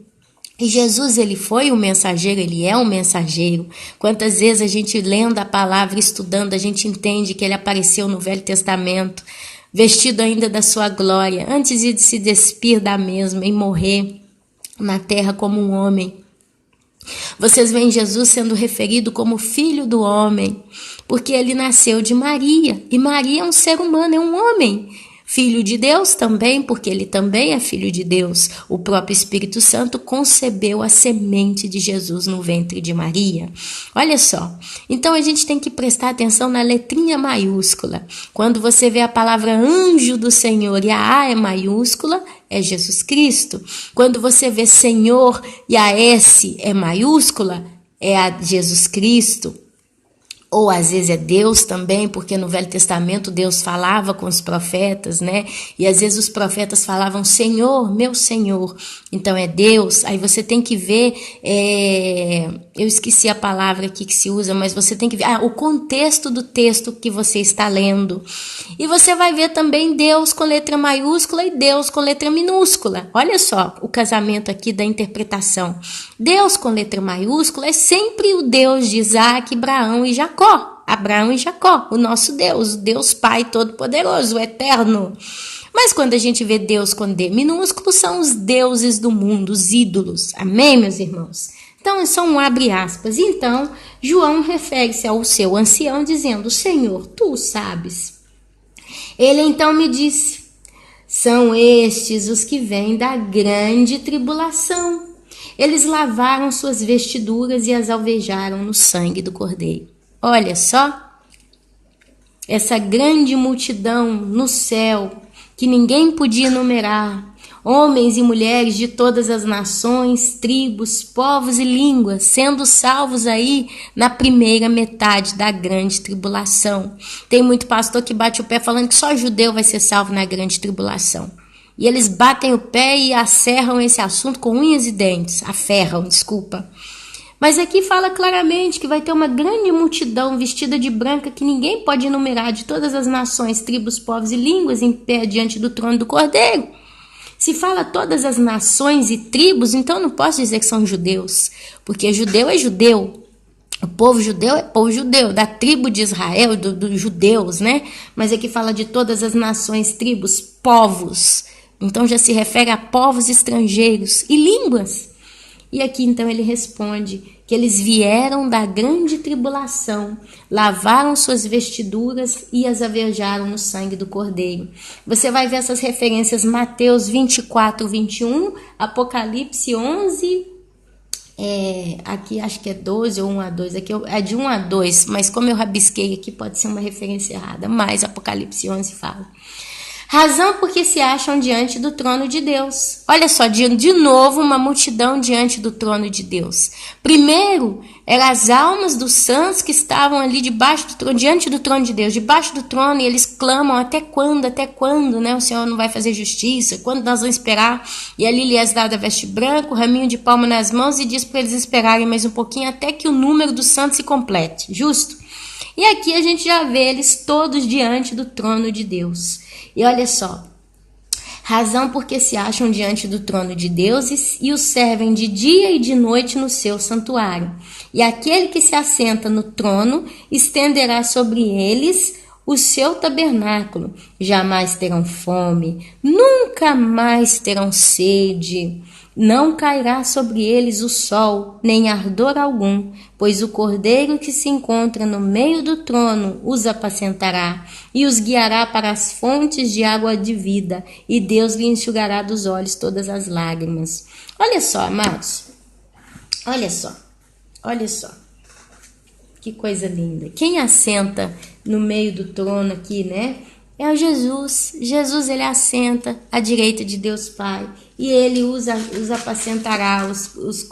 [SPEAKER 1] E Jesus, ele foi um mensageiro, ele é um mensageiro. Quantas vezes a gente lendo a palavra, estudando, a gente entende que ele apareceu no Velho Testamento, vestido ainda da sua glória, antes de se despir da mesma e morrer na terra como um homem. Vocês veem Jesus sendo referido como filho do homem, porque ele nasceu de Maria, e Maria é um ser humano, é um homem. Filho de Deus também, porque ele também é filho de Deus. O próprio Espírito Santo concebeu a semente de Jesus no ventre de Maria. Olha só, então a gente tem que prestar atenção na letrinha maiúscula. Quando você vê a palavra anjo do Senhor e a A é maiúscula, é Jesus Cristo. Quando você vê Senhor e a S é maiúscula, é a Jesus Cristo. Ou às vezes é Deus também, porque no Velho Testamento Deus falava com os profetas, né? E às vezes os profetas falavam Senhor, meu Senhor. Então é Deus. Aí você tem que ver, eu esqueci a palavra aqui que se usa, mas você tem que ver o contexto do texto que você está lendo. E você vai ver também Deus com letra maiúscula e Deus com letra minúscula. Olha só o casamento aqui da interpretação. Deus com letra maiúscula é sempre o Deus de Isaac, Abraão e Jacó. Abraão e Jacó, o nosso Deus, o Deus Pai Todo-Poderoso, o Eterno. Mas quando a gente vê Deus com D minúsculo, são os deuses do mundo, os ídolos. Amém, meus irmãos? Então, é só um abre aspas. Então, João refere-se ao seu ancião, dizendo: Senhor, tu o sabes. Ele então me disse: são estes os que vêm da grande tribulação. Eles lavaram suas vestiduras e as alvejaram no sangue do Cordeiro. Olha só, essa grande multidão no céu, que ninguém podia numerar, homens e mulheres de todas as nações, tribos, povos e línguas, sendo salvos aí na primeira metade da grande tribulação. Tem muito pastor que bate o pé falando que só judeu vai ser salvo na grande tribulação. E eles batem o pé e acerram esse assunto com unhas e dentes. Aferram, desculpa. Mas aqui fala claramente que vai ter uma grande multidão vestida de branca que ninguém pode enumerar, de todas as nações, tribos, povos e línguas, em pé diante do trono do Cordeiro. Se fala todas as nações e tribos, então não posso dizer que são judeus, porque judeu é judeu. O povo judeu é povo judeu, da tribo de Israel, dos judeus, né? Mas aqui fala de todas as nações, tribos, povos. Então já se refere a povos estrangeiros e línguas. E aqui então ele responde que eles vieram da grande tribulação, lavaram suas vestiduras e as avejaram no sangue do Cordeiro. Você vai ver essas referências Mateus 24, 21, Apocalipse 11, aqui acho que é 12 ou 1 a 2, aqui é de 1 a 2, mas como eu rabisquei aqui pode ser uma referência errada, mas Apocalipse 11 fala. Razão porque se acham diante do trono de Deus. Olha só, de novo uma multidão diante do trono de Deus. Primeiro, eram as almas dos santos que estavam ali debaixo do trono, diante do trono de Deus, debaixo do trono, e eles clamam: até quando, né? O Senhor não vai fazer justiça? Quando nós vamos esperar? E ali lhe é dada veste branca, o raminho de palma nas mãos, e diz para eles esperarem mais um pouquinho até que o número dos santos se complete. Justo? E aqui a gente já vê eles todos diante do trono de Deus. E olha só, razão porque se acham diante do trono de Deus e o servem de dia e de noite no seu santuário. E aquele que se assenta no trono estenderá sobre eles o seu tabernáculo. Jamais terão fome, nunca mais terão sede. Não cairá sobre eles o sol, nem ardor algum, pois o cordeiro que se encontra no meio do trono os apacentará e os guiará para as fontes de água de vida, e Deus lhe enxugará dos olhos todas as lágrimas. Olha só, amados, olha só, que coisa linda. Quem assenta no meio do trono aqui, né? É o Jesus. Jesus, ele assenta à direita de Deus Pai. E ele os apacentará, os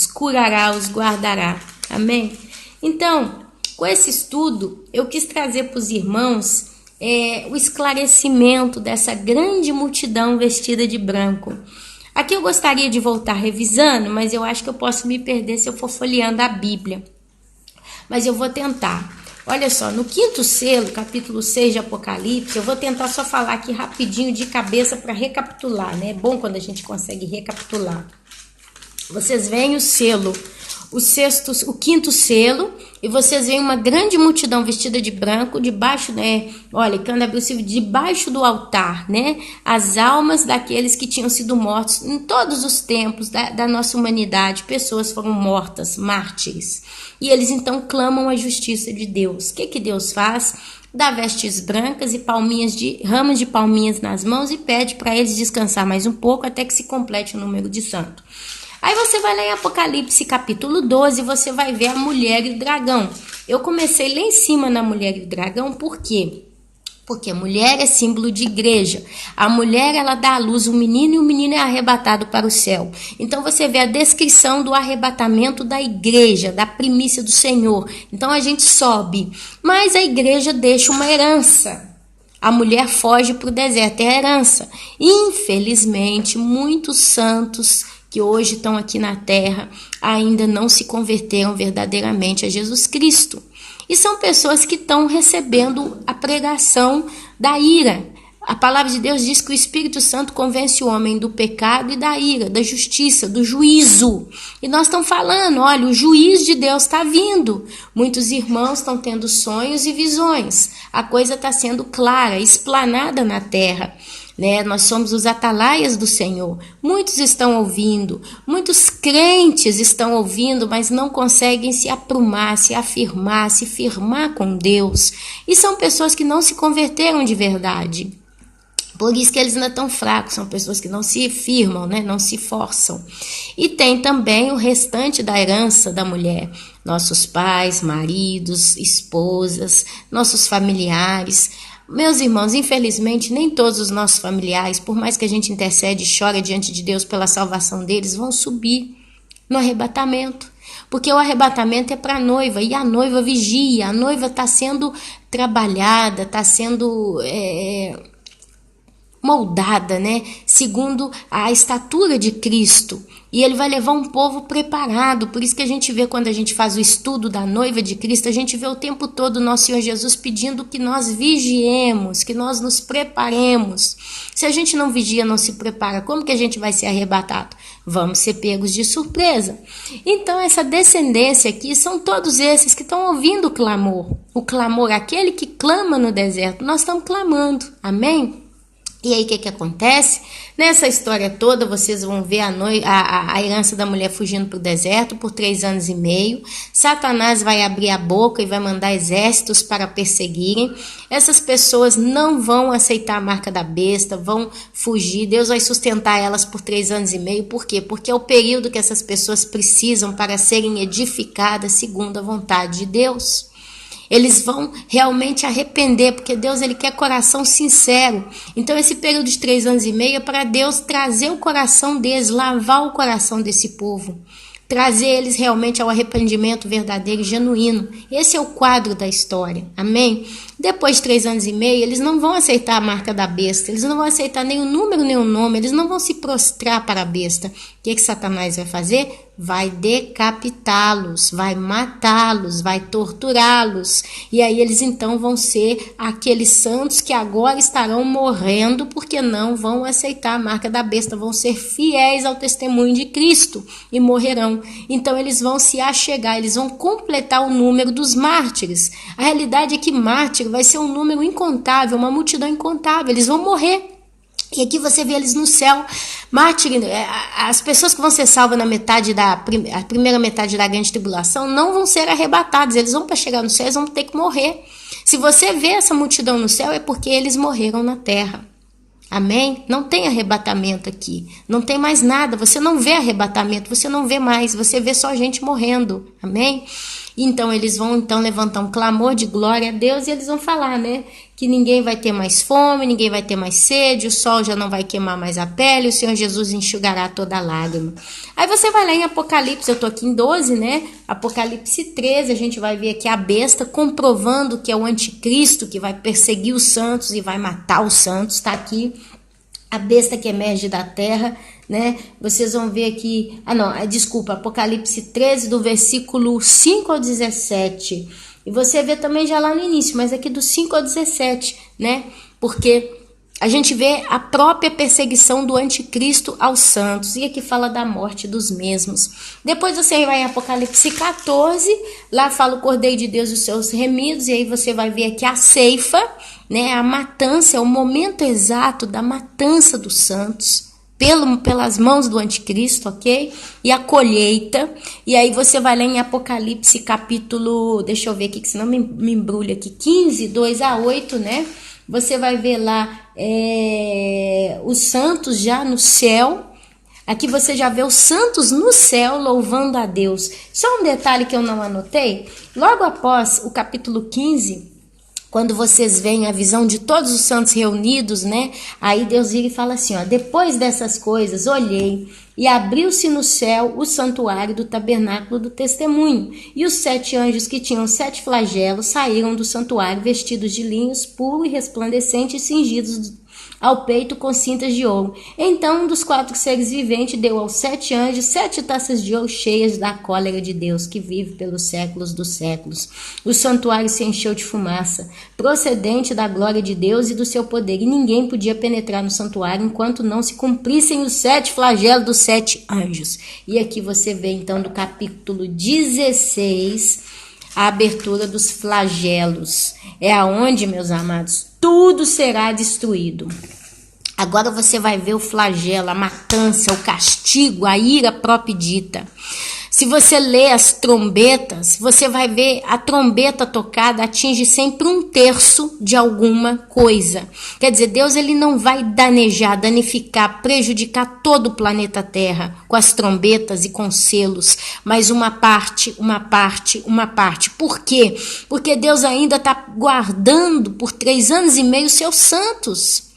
[SPEAKER 1] curará, os guardará. Amém? Então, com esse estudo, eu quis trazer para os irmãos o esclarecimento dessa grande multidão vestida de branco. Aqui eu gostaria de voltar revisando, mas eu acho que eu posso me perder se eu for folheando a Bíblia. Mas eu vou tentar. Olha só, no 5º selo, capítulo 6 de Apocalipse, eu vou tentar só falar aqui rapidinho de cabeça para recapitular, né? É bom quando a gente consegue recapitular. Vocês veem o selo, o 5º selo, e vocês veem uma grande multidão vestida de branco, debaixo, né? Olha, quando abriu debaixo do altar, né? As almas daqueles que tinham sido mortos em todos os tempos da nossa humanidade, pessoas foram mortas, mártires. E eles então clamam a justiça de Deus. O que Deus faz? Dá vestes brancas e ramos de palminhas nas mãos e pede para eles descansar mais um pouco até que se complete o número de santos. Aí você vai lá em Apocalipse capítulo 12 e você vai ver a mulher e o dragão. Eu comecei lá em cima na mulher e o dragão, por quê? Porque a mulher é símbolo de igreja. A mulher, ela dá à luz um menino e o menino é arrebatado para o céu. Então você vê a descrição do arrebatamento da igreja, da primícia do Senhor. Então a gente sobe, mas a igreja deixa uma herança. A mulher foge para o deserto, é a herança. Infelizmente, muitos santos que hoje estão aqui na terra ainda não se converteram verdadeiramente a Jesus Cristo. E são pessoas que estão recebendo a pregação da ira. A palavra de Deus diz que o Espírito Santo convence o homem do pecado e da ira, da justiça, do juízo. E nós estamos falando, olha, o juiz de Deus está vindo. Muitos irmãos estão tendo sonhos e visões. A coisa está sendo clara, explanada na terra. Né? Nós somos os atalaias do Senhor. Muitos estão ouvindo, muitos crentes estão ouvindo, mas não conseguem se aprumar, se afirmar, se firmar com Deus. E são pessoas que não se converteram de verdade. Por isso que eles ainda estão fracos, são pessoas que não se firmam, né? Não se forçam. E tem também o restante da herança da mulher. Nossos pais, maridos, esposas, nossos familiares. Meus irmãos, infelizmente, nem todos os nossos familiares, por mais que a gente intercede e chora diante de Deus pela salvação deles, vão subir no arrebatamento. Porque o arrebatamento é para a noiva, e a noiva vigia, a noiva está sendo trabalhada, está sendo moldada, né, segundo a estatura de Cristo. E ele vai levar um povo preparado. Por isso que a gente vê, quando a gente faz o estudo da noiva de Cristo, a gente vê o tempo todo o nosso Senhor Jesus pedindo que nós vigiemos, que nós nos preparemos. Se a gente não vigia, não se prepara, como que a gente vai ser arrebatado? Vamos ser pegos de surpresa. Então, essa descendência aqui são todos esses que estão ouvindo o clamor, aquele que clama no deserto. Nós estamos clamando, amém? E aí, o que acontece? Nessa história toda, vocês vão ver a herança da mulher fugindo para o deserto por 3 anos e meio. Satanás vai abrir a boca e vai mandar exércitos para perseguirem. Essas pessoas não vão aceitar a marca da besta, vão fugir. Deus vai sustentar elas por 3 anos e meio. Por quê? Porque é o período que essas pessoas precisam para serem edificadas segundo a vontade de Deus. Eles vão realmente arrepender, porque Deus, ele quer coração sincero. Então, esse período de 3 anos e meio é para Deus trazer o coração deles, lavar o coração desse povo, trazer eles realmente ao arrependimento verdadeiro e genuíno. Esse é o quadro da história, amém? Depois de 3 anos e meio, eles não vão aceitar a marca da besta, eles não vão aceitar nem o número, nem o nome, eles não vão se prostrar para a besta. O que Satanás vai fazer? Vai decapitá-los, vai matá-los, vai torturá-los. E aí eles então vão ser aqueles santos que agora estarão morrendo porque não vão aceitar a marca da besta, vão ser fiéis ao testemunho de Cristo e morrerão. Então eles vão se achegar, eles vão completar o número dos mártires. A realidade é que mártir vai ser um número incontável, uma multidão incontável, eles vão morrer. E aqui você vê eles no céu, mártir, as pessoas que vão ser salvas na a primeira metade da grande tribulação não vão ser arrebatadas, eles vão para chegar no céu, eles vão ter que morrer. Se você vê essa multidão no céu, é porque eles morreram na terra. Amém? Não tem arrebatamento aqui, não tem mais nada, você não vê arrebatamento, você não vê mais, você vê só gente morrendo, amém? Então eles vão então levantar um clamor de glória a Deus e eles vão falar, né, que ninguém vai ter mais fome, ninguém vai ter mais sede, o sol já não vai queimar mais a pele, o Senhor Jesus enxugará toda lágrima. Aí você vai lá em Apocalipse, eu tô aqui em 12, né, Apocalipse 13, a gente vai ver aqui a besta comprovando que é o anticristo que vai perseguir os santos e vai matar os santos, tá aqui. A besta que emerge da terra, né? Vocês vão ver aqui, Apocalipse 13, do versículo 5 ao 17. E você vê também já lá no início, mas aqui do 5 ao 17, né? Porque a gente vê a própria perseguição do anticristo aos santos. E aqui fala da morte dos mesmos. Depois você vai em Apocalipse 14, lá fala o Cordeiro de Deus e os seus remidos. E aí você vai ver aqui a ceifa, né? A matança, é o momento exato da matança dos santos. Pelas mãos do anticristo, ok? E a colheita. E aí você vai lá em Apocalipse capítulo, deixa eu ver aqui, que senão me embrulha aqui, 15, 2 a 8, né? Você vai ver lá os santos já no céu. Aqui você já vê os santos no céu louvando a Deus. Só um detalhe que eu não anotei. Logo após o capítulo 15... quando vocês veem a visão de todos os santos reunidos, né? Aí Deus vira e fala assim, ó, depois dessas coisas, olhei e abriu-se no céu o santuário do tabernáculo do testemunho. E os 7 anjos que tinham 7 flagelos saíram do santuário vestidos de linhos puro e resplandecente e cingidos ao peito com cintas de ouro. Então um dos 4 seres viventes deu aos 7 anjos 7 taças de ouro cheias da cólera de Deus, que vive pelos séculos dos séculos. O santuário se encheu de fumaça, procedente da glória de Deus e do seu poder, e ninguém podia penetrar no santuário enquanto não se cumprissem os 7 flagelos dos 7 anjos. E aqui você vê então do capítulo 16... a abertura dos flagelos. É aonde, meus amados, tudo será destruído. Agora você vai ver o flagelo, a matança, o castigo, a ira propedita. Se você lê as trombetas, você vai ver a trombeta tocada atinge sempre 1/3 de alguma coisa. Quer dizer, Deus ele não vai danificar, prejudicar todo o planeta Terra com as trombetas e com selos, mas uma parte. Por quê? Porque Deus ainda está guardando por 3 anos e meio seus santos.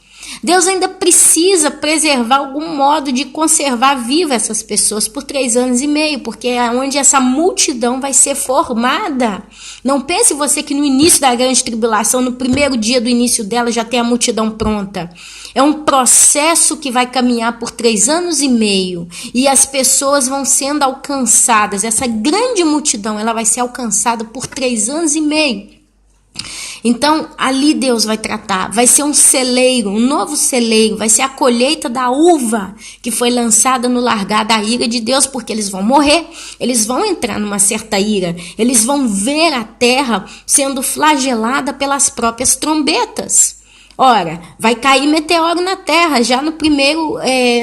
[SPEAKER 1] Deus ainda precisa preservar algum modo de conservar viva essas pessoas por 3 anos e meio, porque é onde essa multidão vai ser formada. Não pense você que no início da grande tribulação, no primeiro dia do início dela, já tem a multidão pronta. É um processo que vai caminhar por 3 anos e meio e as pessoas vão sendo alcançadas. Essa grande multidão ela vai ser alcançada por 3 anos e meio. Então, ali Deus vai tratar, vai ser um celeiro, um novo celeiro, vai ser a colheita da uva que foi lançada no largar da ira de Deus, porque eles vão morrer, eles vão entrar numa certa ira, eles vão ver a terra sendo flagelada pelas próprias trombetas. Ora, vai cair meteoro na terra, já no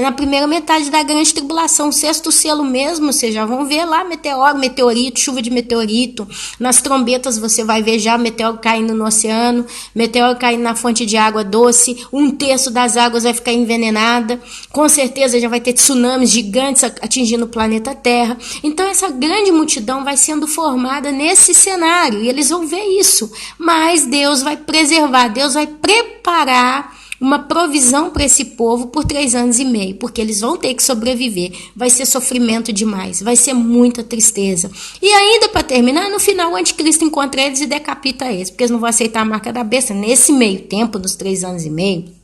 [SPEAKER 1] na primeira metade da grande tribulação, o 6º selo mesmo, vocês já vão ver lá meteoro, meteorito, chuva de meteorito, nas trombetas você vai ver já meteoro caindo no oceano, meteoro caindo na fonte de água doce, 1/3 das águas vai ficar envenenada, com certeza já vai ter tsunamis gigantes atingindo o planeta Terra. Então essa grande multidão vai sendo formada nesse cenário, e eles vão ver isso, mas Deus vai preservar, Deus vai preparar uma provisão para esse povo por 3 anos e meio, porque eles vão ter que sobreviver, vai ser sofrimento demais, vai ser muita tristeza, e ainda para terminar, no final o anticristo encontra eles e decapita eles, porque eles não vão aceitar a marca da besta. Nesse meio tempo, dos 3 anos e meio,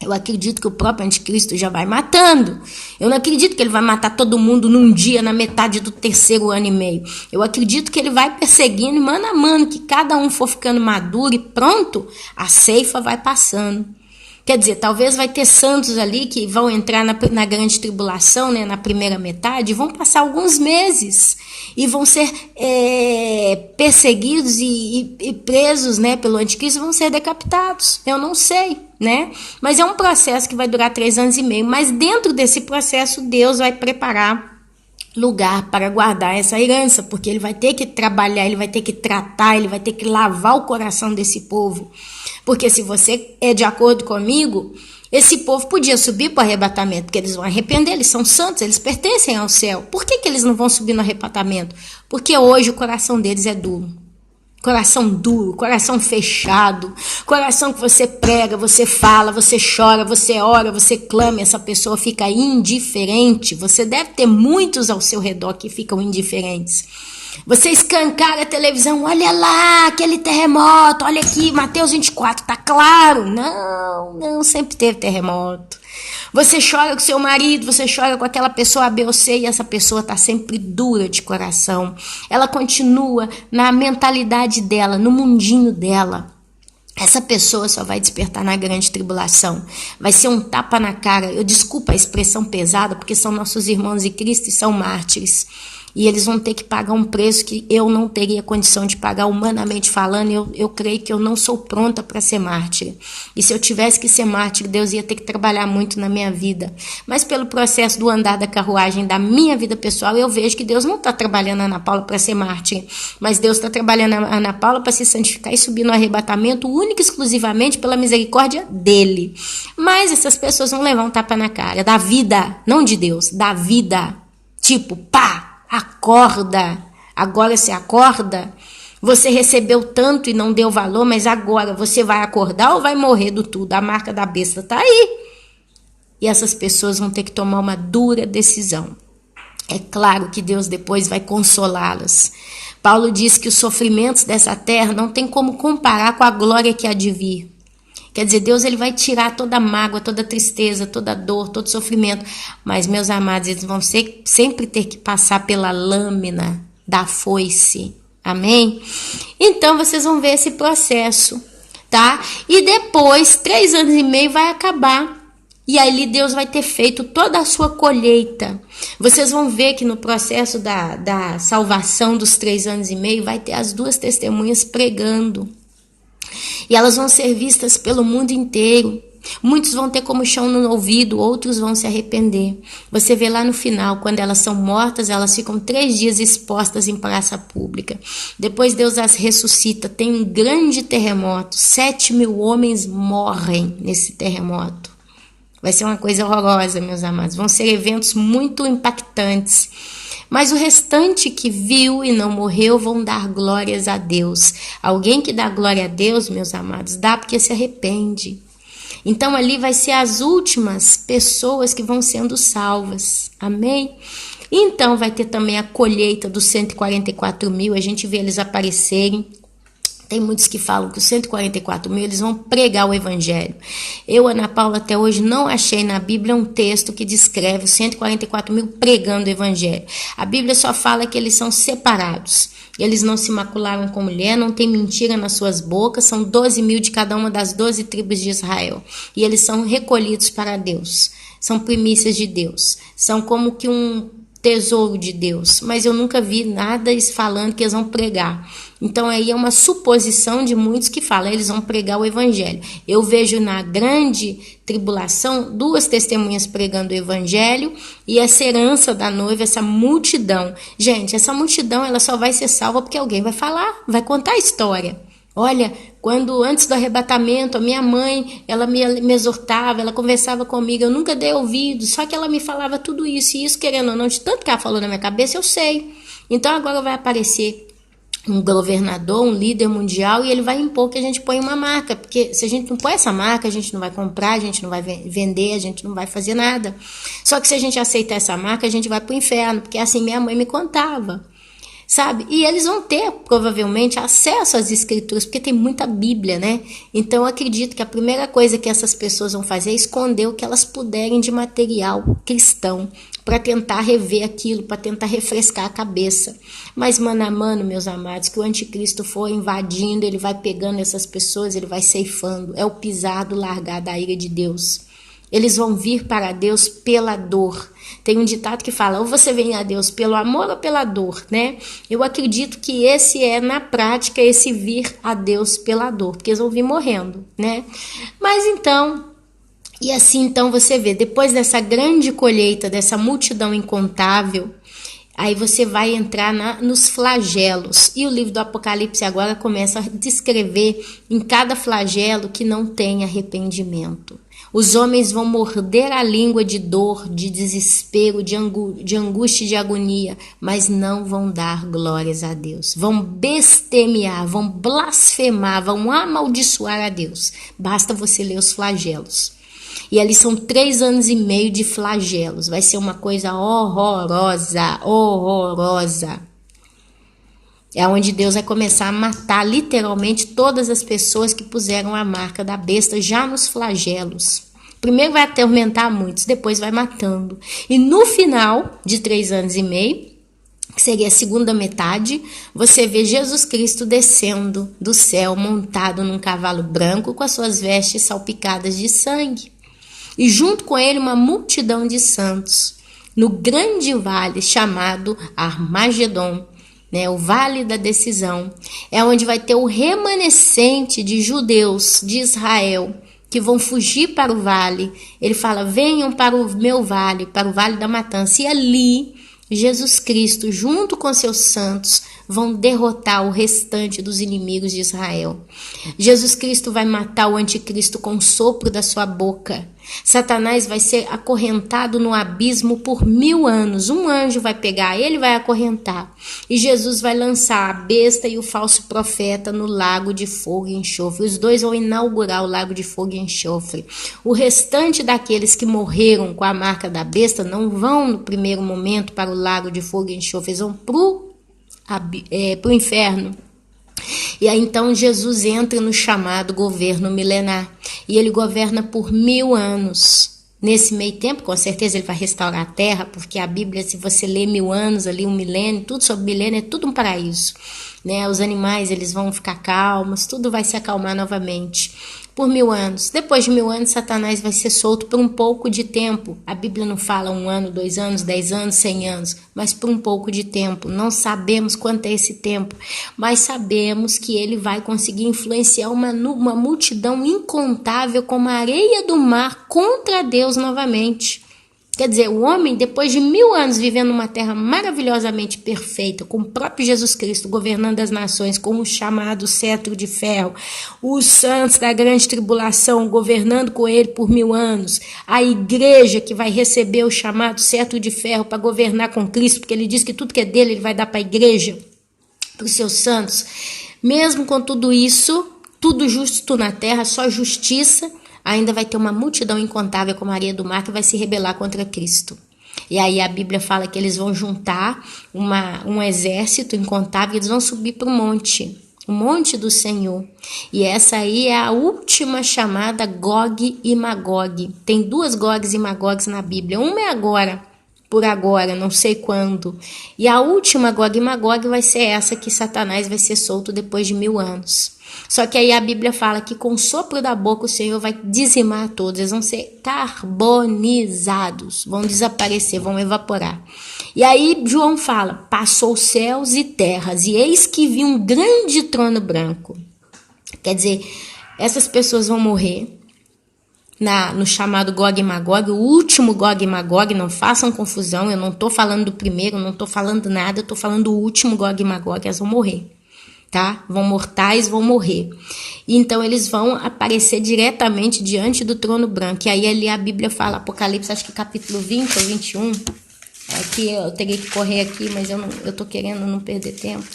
[SPEAKER 1] eu acredito que o próprio anticristo já vai matando. Eu não acredito que ele vai matar todo mundo num dia, na metade do 3º ano e meio. Eu acredito que ele vai perseguindo, mano a mano, que cada um for ficando maduro e pronto, a ceifa vai passando. Quer dizer, talvez vai ter santos ali que vão entrar na grande tribulação, né, na primeira metade, vão passar alguns meses e vão ser perseguidos e presos, né, pelo anticristo, vão ser decapitados. Eu não sei, né? Mas é um processo que vai durar 3 anos e meio. Mas dentro desse processo, Deus vai preparar lugar para guardar essa herança, porque ele vai ter que trabalhar, ele vai ter que tratar, ele vai ter que lavar o coração desse povo. Porque se você é de acordo comigo, esse povo podia subir para o arrebatamento, porque eles vão arrepender, eles são santos, eles pertencem ao céu. Por que eles não vão subir no arrebatamento? Porque hoje o coração deles é duro. Coração duro, coração fechado, coração que você prega, você fala, você chora, você ora, você clama, e essa pessoa fica indiferente. Você deve ter muitos ao seu redor que ficam indiferentes. Você escancara a televisão, olha lá, aquele terremoto, olha aqui, Mateus 24, tá claro? Não, sempre teve terremoto. Você chora com seu marido, você chora com aquela pessoa A, B ou C, e essa pessoa está sempre dura de coração. Ela continua na mentalidade dela, no mundinho dela. Essa pessoa só vai despertar na grande tribulação. Vai ser um tapa na cara. Eu desculpa a expressão pesada, porque são nossos irmãos em Cristo e são mártires. E eles vão ter que pagar um preço que eu não teria condição de pagar, humanamente falando. Eu creio que eu não sou pronta para ser mártir. E se eu tivesse que ser mártir, Deus ia ter que trabalhar muito na minha vida. Mas pelo processo do andar da carruagem da minha vida pessoal, eu vejo que Deus não está trabalhando a Ana Paula para ser mártir. Mas Deus está trabalhando a Ana Paula para se santificar e subir no arrebatamento, única e exclusivamente pela misericórdia dele. Mas essas pessoas vão levar um tapa na cara, da vida, não de Deus, da vida. Tipo, pá! Acorda, agora você acorda, você recebeu tanto e não deu valor, mas agora você vai acordar ou vai morrer do tudo? A marca da besta está aí. E essas pessoas vão ter que tomar uma dura decisão. É claro que Deus depois vai consolá-las. Paulo diz que os sofrimentos dessa terra não tem como comparar com a glória que há de vir. Quer dizer, Deus ele vai tirar toda a mágoa, toda a tristeza, toda a dor, todo o sofrimento. Mas, meus amados, eles vão sempre ter que passar pela lâmina da foice. Amém? Então, vocês vão ver esse processo, tá? E depois, 3 anos e meio vai acabar. E aí Deus vai ter feito toda a sua colheita. Vocês vão ver que no processo da salvação dos 3 anos e meio vai ter as 2 testemunhas pregando. E elas vão ser vistas pelo mundo inteiro. Muitos vão ter como chão no ouvido, outros vão se arrepender. Você vê lá no final, quando elas são mortas, elas ficam 3 dias expostas em praça pública. Depois Deus as ressuscita, tem um grande terremoto. 7.000 homens morrem nesse terremoto. Vai ser uma coisa horrorosa, meus amados. Vão ser eventos muito impactantes. Mas o restante que viu e não morreu vão dar glórias a Deus. Alguém que dá glória a Deus, meus amados, dá porque se arrepende. Então ali vai ser as últimas pessoas que vão sendo salvas, amém? Então vai ter também a colheita dos 144 mil, a gente vê eles aparecerem. Tem muitos que falam que os 144 mil, eles vão pregar o evangelho. Eu, Ana Paula, até hoje não achei na Bíblia um texto que descreve os 144 mil pregando o evangelho. A Bíblia só fala que eles são separados. Eles não se macularam com mulher, não tem mentira nas suas bocas, são 12 mil de cada uma das 12 tribos de Israel. E eles são recolhidos para Deus, são primícias de Deus, são como que um tesouro de Deus, mas eu nunca vi nada falando que eles vão pregar. Então aí é uma suposição de muitos que falam, eles vão pregar o evangelho. Eu vejo na grande tribulação 2 testemunhas pregando o evangelho e essa herança da noiva, essa multidão. Gente, essa multidão ela só vai ser salva porque alguém vai falar, vai contar a história. Olha, quando antes do arrebatamento, a minha mãe, ela me exortava, ela conversava comigo, eu nunca dei ouvido, só que ela me falava tudo isso, e isso querendo ou não, de tanto que ela falou na minha cabeça, eu sei. Então agora vai aparecer um governador, um líder mundial, e ele vai impor que a gente põe uma marca, porque se a gente não põe essa marca, a gente não vai comprar, a gente não vai vender, a gente não vai fazer nada. Só que se a gente aceitar essa marca, a gente vai pro inferno, porque assim minha mãe me contava. Sabe? E eles vão ter, provavelmente, acesso às escrituras, porque tem muita Bíblia, né? Então, eu acredito que a primeira coisa que essas pessoas vão fazer é esconder o que elas puderem de material cristão, para tentar rever aquilo, para tentar refrescar a cabeça. Mas, mano a mano, meus amados, que o anticristo for invadindo, ele vai pegando essas pessoas, ele vai ceifando. É o pisado, largar da ira de Deus. Eles vão vir para Deus pela dor. Tem um ditado que fala, ou você vem a Deus pelo amor ou pela dor, né? Eu acredito que esse é, na prática, esse vir a Deus pela dor, porque eles vão vir morrendo, né? Mas então, e assim então você vê, depois dessa grande colheita, dessa multidão incontável, aí você vai entrar nos flagelos. E o livro do Apocalipse agora começa a descrever em cada flagelo que não tem arrependimento. Os homens vão morder a língua de dor, de desespero, de angústia e de agonia, mas não vão dar glórias a Deus. Vão blasfemear, vão blasfemar, vão amaldiçoar a Deus. Basta você ler os flagelos. E ali são 3 anos e meio de flagelos. Vai ser uma coisa horrorosa, horrorosa. É onde Deus vai começar a matar literalmente todas as pessoas que puseram a marca da besta já nos flagelos. Primeiro vai atormentar muitos, depois vai matando. E no final de 3 anos e meio, que seria a segunda metade, você vê Jesus Cristo descendo do céu, montado num cavalo branco, com as suas vestes salpicadas de sangue. E junto com ele uma multidão de santos, no grande vale chamado Armagedon, né, o Vale da Decisão, é onde vai ter o remanescente de judeus de Israel, que vão fugir para o vale. Ele fala, venham para o meu vale, para o Vale da Matança, e ali Jesus Cristo, junto com seus santos, vão derrotar o restante dos inimigos de Israel. Jesus Cristo vai matar o anticristo com o sopro da sua boca. Satanás vai ser acorrentado no abismo por 1000 anos. Um anjo vai pegar ele, vai acorrentar. E Jesus vai lançar a besta e o falso profeta no lago de fogo e enxofre. Os dois vão inaugurar o lago de fogo e enxofre. O restante daqueles que morreram com a marca da besta não vão no primeiro momento para o lago de fogo e enxofre. Eles vão para o inferno. E aí então Jesus entra no chamado governo milenar. E ele governa por 1000 anos. Nesse meio tempo, com certeza, ele vai restaurar a terra, porque a Bíblia, se você lê 1000 anos ali, um milênio, tudo sobre milênio, é tudo um paraíso. Né? Os animais, eles vão ficar calmos, tudo vai se acalmar novamente. Por 1000 anos. Depois de 1000 anos, Satanás vai ser solto por um pouco de tempo. A Bíblia não fala 1 ano, 2 anos, 10 anos, 100 anos, mas por um pouco de tempo. Não sabemos quanto é esse tempo, mas sabemos que ele vai conseguir influenciar uma multidão incontável como a areia do mar contra Deus novamente. Quer dizer, o homem, depois de 1000 anos vivendo numa terra maravilhosamente perfeita, com o próprio Jesus Cristo governando as nações, com o chamado cetro de ferro, os santos da grande tribulação governando com ele por 1000 anos, a igreja que vai receber o chamado cetro de ferro para governar com Cristo, porque ele diz que tudo que é dele ele vai dar para a igreja, para os seus santos. Mesmo com tudo isso, tudo justo na terra, só justiça, ainda vai ter uma multidão incontável como a areia do mar que vai se rebelar contra Cristo. E aí a Bíblia fala que eles vão juntar um exército incontável e eles vão subir para o monte do Senhor. E essa aí é a última chamada Gog e Magog. Tem 2 Gogs e Magogs na Bíblia. Uma é agora, por agora, não sei quando. E a última Gog e Magog vai ser essa que Satanás vai ser solto depois de 1000 anos. Só que aí a Bíblia fala que com o sopro da boca o Senhor vai dizimar todos, eles vão ser carbonizados, vão desaparecer, vão evaporar. E aí João fala, passou céus e terras, e eis que vi um grande trono branco. Quer dizer, essas pessoas vão morrer no chamado Gog e Magog, o último Gog e Magog, não façam confusão, eu não estou falando do primeiro, não estou falando nada, eu estou falando do último Gog e Magog, elas vão morrer. Tá? Mortais vão morrer. Então eles vão aparecer diretamente diante do trono branco. E aí ali a Bíblia fala, Apocalipse, acho que capítulo 20 ou 21. Aqui eu teria que correr aqui, mas eu tô querendo não perder tempo.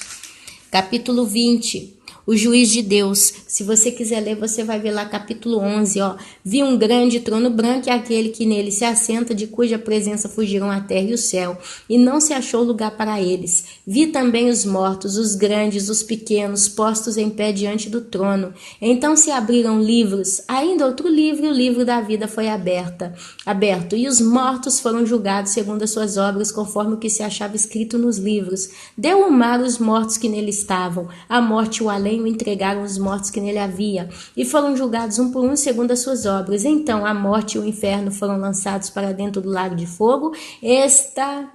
[SPEAKER 1] Capítulo 20. O juiz de Deus. Se você quiser ler, você vai ver lá capítulo 11, ó. Vi um grande trono branco e aquele que nele se assenta, de cuja presença fugiram a terra e o céu, e não se achou lugar para eles. Vi também os mortos, os grandes, os pequenos, postos em pé diante do trono. Então se abriram livros, ainda outro livro, e o livro da vida foi aberto, e os mortos foram julgados segundo as suas obras, conforme o que se achava escrito nos livros. Deu o mar os mortos que nele estavam, a morte e o além o entregaram os mortos que nele havia, e foram julgados um por um segundo as suas obras. Então a morte e o inferno foram lançados para dentro do lago de fogo. Esta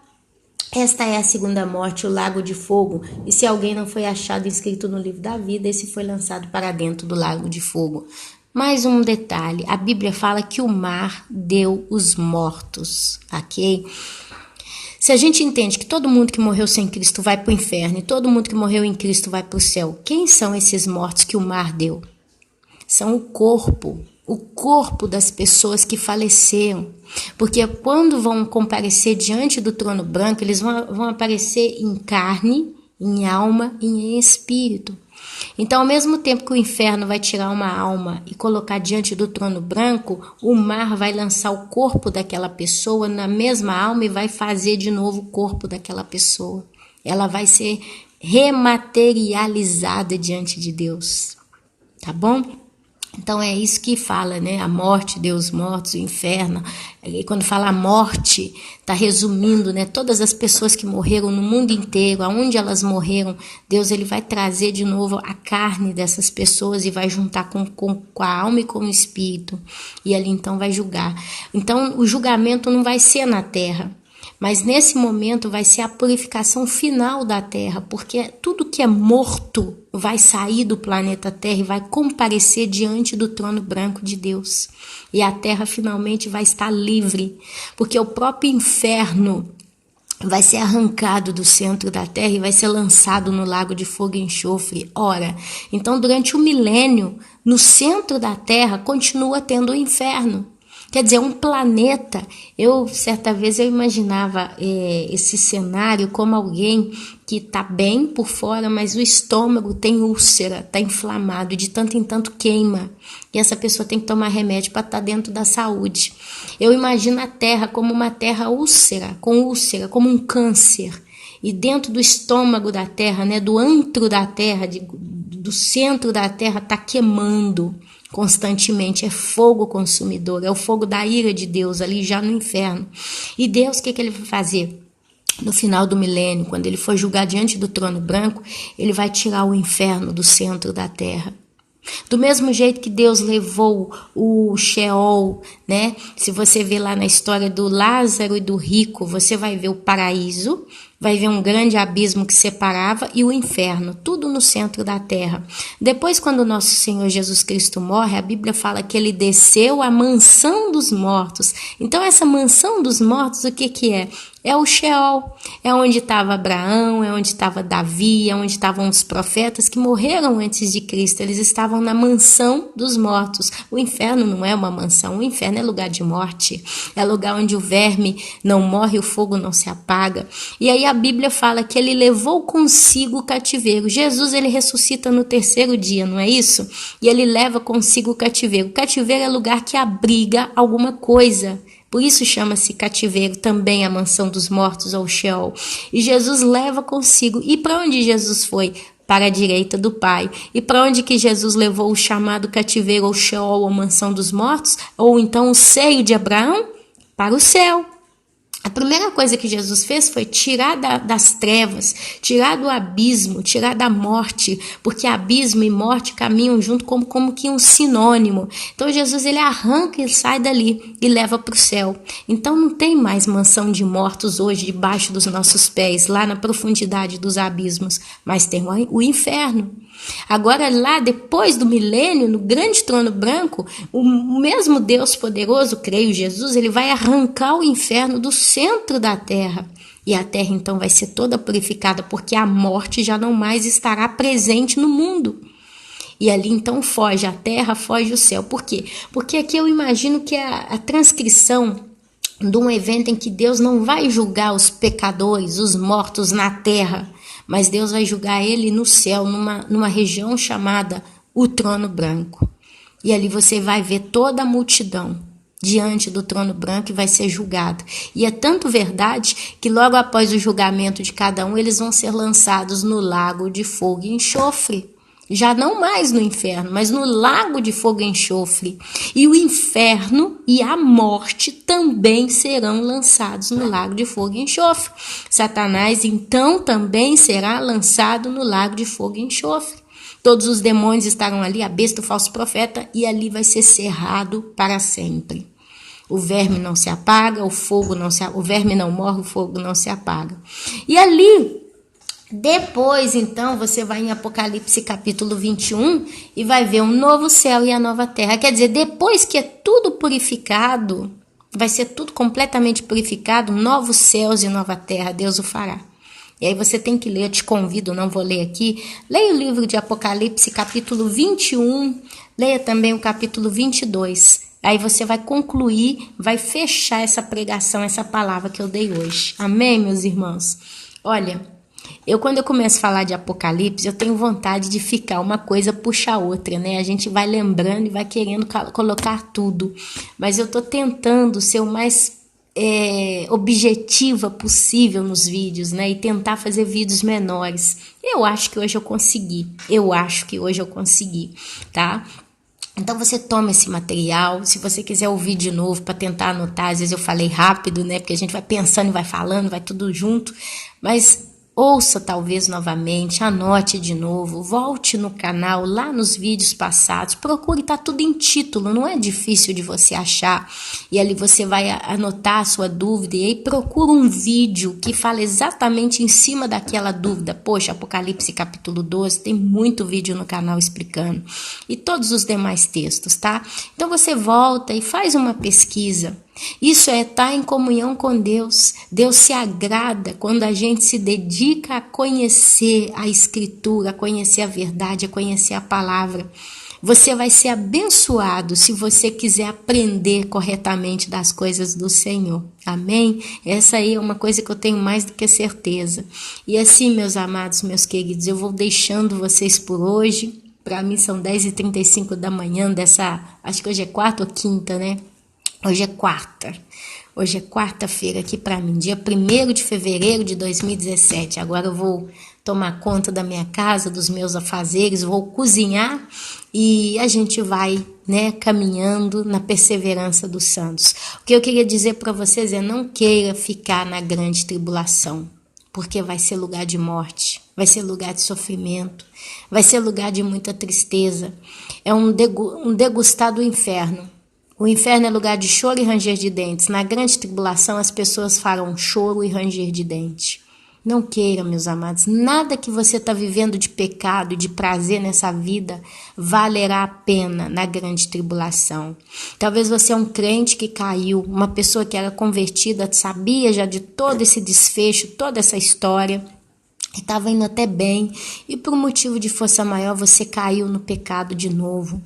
[SPEAKER 1] é a segunda morte, o lago de fogo. E se alguém não foi achado inscrito no livro da vida, esse foi lançado para dentro do lago de fogo. Mais um detalhe, a Bíblia fala que o mar deu os mortos, ok? Se a gente entende que todo mundo que morreu sem Cristo vai para o inferno e todo mundo que morreu em Cristo vai para o céu, quem são esses mortos que o mar deu? São o corpo das pessoas que faleceram. Porque quando vão comparecer diante do trono branco, eles vão aparecer em carne, em alma e em espírito. Então, ao mesmo tempo que o inferno vai tirar uma alma e colocar diante do trono branco, o mar vai lançar o corpo daquela pessoa na mesma alma e vai fazer de novo o corpo daquela pessoa. Ela vai ser rematerializada diante de Deus. Tá bom? Então é isso que fala, né? A morte, Deus mortos, o inferno. E quando fala a morte, está resumindo, né? Todas as pessoas que morreram no mundo inteiro, aonde elas morreram, Deus ele vai trazer de novo a carne dessas pessoas e vai juntar com a alma e com o espírito. E ali então vai julgar. Então o julgamento não vai ser na terra. Mas nesse momento vai ser a purificação final da Terra, porque tudo que é morto vai sair do planeta Terra e vai comparecer diante do trono branco de Deus. E a Terra finalmente vai estar livre, porque o próprio inferno vai ser arrancado do centro da Terra e vai ser lançado no lago de fogo e enxofre. Ora, então durante o milênio, no centro da Terra continua tendo o inferno. Quer dizer, um planeta. Certa vez eu imaginava esse cenário como alguém que está bem por fora, mas o estômago tem úlcera, está inflamado e de tanto em tanto queima. E essa pessoa tem que tomar remédio para estar dentro da saúde. Eu imagino a Terra como uma terra úlcera, como um câncer. E dentro do estômago da Terra, né, do antro da Terra, do centro da Terra, está queimando constantemente, é fogo consumidor, é o fogo da ira de Deus ali já no inferno. E Deus, o que ele vai fazer? No final do milênio, quando ele for julgar diante do trono branco, ele vai tirar o inferno do centro da terra. Do mesmo jeito que Deus levou o Sheol, né? Se você ver lá na história do Lázaro e do rico, você vai ver o paraíso, vai ver um grande abismo que separava e o inferno, tudo no centro da terra. Depois, quando o nosso Senhor Jesus Cristo morre, a Bíblia fala que ele desceu à mansão dos mortos. Então, essa mansão dos mortos, o que é? É o Sheol, é onde estava Abraão, é onde estava Davi, é onde estavam os profetas que morreram antes de Cristo. Eles estavam na mansão dos mortos. O inferno não é uma mansão, o inferno é lugar de morte. É lugar onde o verme não morre, o fogo não se apaga. E aí a Bíblia fala que ele levou consigo o cativeiro. Jesus, ele ressuscita no terceiro dia, não é isso? E ele leva consigo o cativeiro. O cativeiro é lugar que abriga alguma coisa. Por isso chama-se cativeiro também a mansão dos mortos ou Sheol. E Jesus leva consigo. E para onde Jesus foi? Para a direita do Pai. E para onde que Jesus levou o chamado cativeiro ou Sheol ou mansão dos mortos? Ou então o seio de Abraão? Para o céu. A primeira coisa que Jesus fez foi tirar das trevas, tirar do abismo, tirar da morte, porque abismo e morte caminham junto como que um sinônimo. Então Jesus, ele arranca e sai dali e leva para o céu. Então não tem mais mansão de mortos hoje debaixo dos nossos pés, lá na profundidade dos abismos, mas tem o inferno. Agora lá, depois do milênio, no grande trono branco, o mesmo Deus poderoso, creio Jesus, ele vai arrancar o inferno do centro da terra. E a terra então vai ser toda purificada, porque a morte já não mais estará presente no mundo. E ali então foge a terra, foge o céu. Por quê? Porque aqui eu imagino que a transcrição de um evento em que Deus não vai julgar os pecadores, os mortos na terra, mas Deus vai julgar ele no céu, numa região chamada o trono branco. E ali você vai ver toda a multidão diante do trono branco e vai ser julgada. E é tanto verdade que logo após o julgamento de cada um, eles vão ser lançados no lago de fogo e enxofre. Já não mais no inferno, mas no lago de fogo e enxofre. E o inferno e a morte também serão lançados no lago de fogo e enxofre. Satanás, então, também será lançado no lago de fogo e enxofre. Todos os demônios estarão ali, a besta, o falso profeta, e ali vai ser cerrado para sempre. O verme não se apaga, o verme não morre, o fogo não se apaga. E ali, depois, então, você vai em Apocalipse capítulo 21 e vai ver um novo céu e a nova terra. Quer dizer, depois que é tudo purificado, vai ser tudo completamente purificado, novos céus e nova terra, Deus o fará. E aí você tem que ler, eu te convido, não vou ler aqui, leia o livro de Apocalipse capítulo 21, leia também o capítulo 22. Aí você vai concluir, vai fechar essa pregação, essa palavra que eu dei hoje. Amém, meus irmãos? Olha, quando eu começo a falar de Apocalipse, eu tenho vontade de ficar uma coisa puxa a outra, né? A gente vai lembrando e vai querendo colocar tudo. Mas eu tô tentando ser o mais objetiva possível nos vídeos, né? E tentar fazer vídeos menores. Eu acho que hoje eu consegui. Tá? Então você toma esse material, se você quiser ouvir de novo para tentar anotar, às vezes eu falei rápido, né? Porque a gente vai pensando e vai falando, vai tudo junto, mas ouça talvez novamente, anote de novo, volte no canal, lá nos vídeos passados, procure, tá tudo em título, não é difícil de você achar, e ali você vai anotar a sua dúvida, e aí procura um vídeo que fala exatamente em cima daquela dúvida. Poxa, Apocalipse capítulo 12, tem muito vídeo no canal explicando, e todos os demais textos, tá? Então você volta e faz uma pesquisa. Isso é estar em comunhão com Deus. Deus se agrada quando a gente se dedica a conhecer a Escritura, a conhecer a verdade, a conhecer a palavra. Você vai ser abençoado se você quiser aprender corretamente das coisas do Senhor. Amém? Essa aí é uma coisa que eu tenho mais do que certeza. E assim, meus amados, meus queridos, eu vou deixando vocês por hoje. Para mim são 10h35 da manhã acho que hoje é quarta ou quinta, né? Hoje é quarta. Hoje é quarta-feira aqui para mim, dia 1º de fevereiro de 2017. Agora eu vou tomar conta da minha casa, dos meus afazeres, vou cozinhar e a gente vai, né, caminhando na perseverança dos santos. O que eu queria dizer para vocês é: não queira ficar na grande tribulação, porque vai ser lugar de morte, vai ser lugar de sofrimento, vai ser lugar de muita tristeza. É um degustar do inferno. O inferno é lugar de choro e ranger de dentes. Na grande tribulação as pessoas farão choro e ranger de dente. Não queira, meus amados, nada que você está vivendo de pecado e de prazer nessa vida valerá a pena na grande tribulação. Talvez você é um crente que caiu, uma pessoa que era convertida, sabia já de todo esse desfecho, toda essa história, que estava indo até bem, e por um motivo de força maior você caiu no pecado de novo.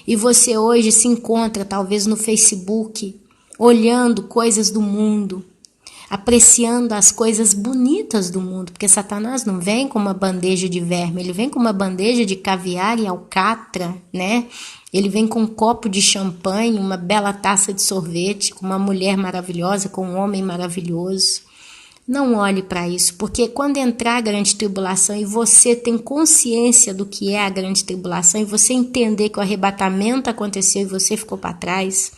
[SPEAKER 1] E você hoje se encontra talvez no Facebook, olhando coisas do mundo, apreciando as coisas bonitas do mundo, porque Satanás não vem com uma bandeja de verme, ele vem com uma bandeja de caviar e alcatra, né? Ele vem com um copo de champanhe, uma bela taça de sorvete, com uma mulher maravilhosa, com um homem maravilhoso. Não olhe para isso, porque quando entrar a grande tribulação e você tem consciência do que é a grande tribulação e você entender que o arrebatamento aconteceu e você ficou para trás,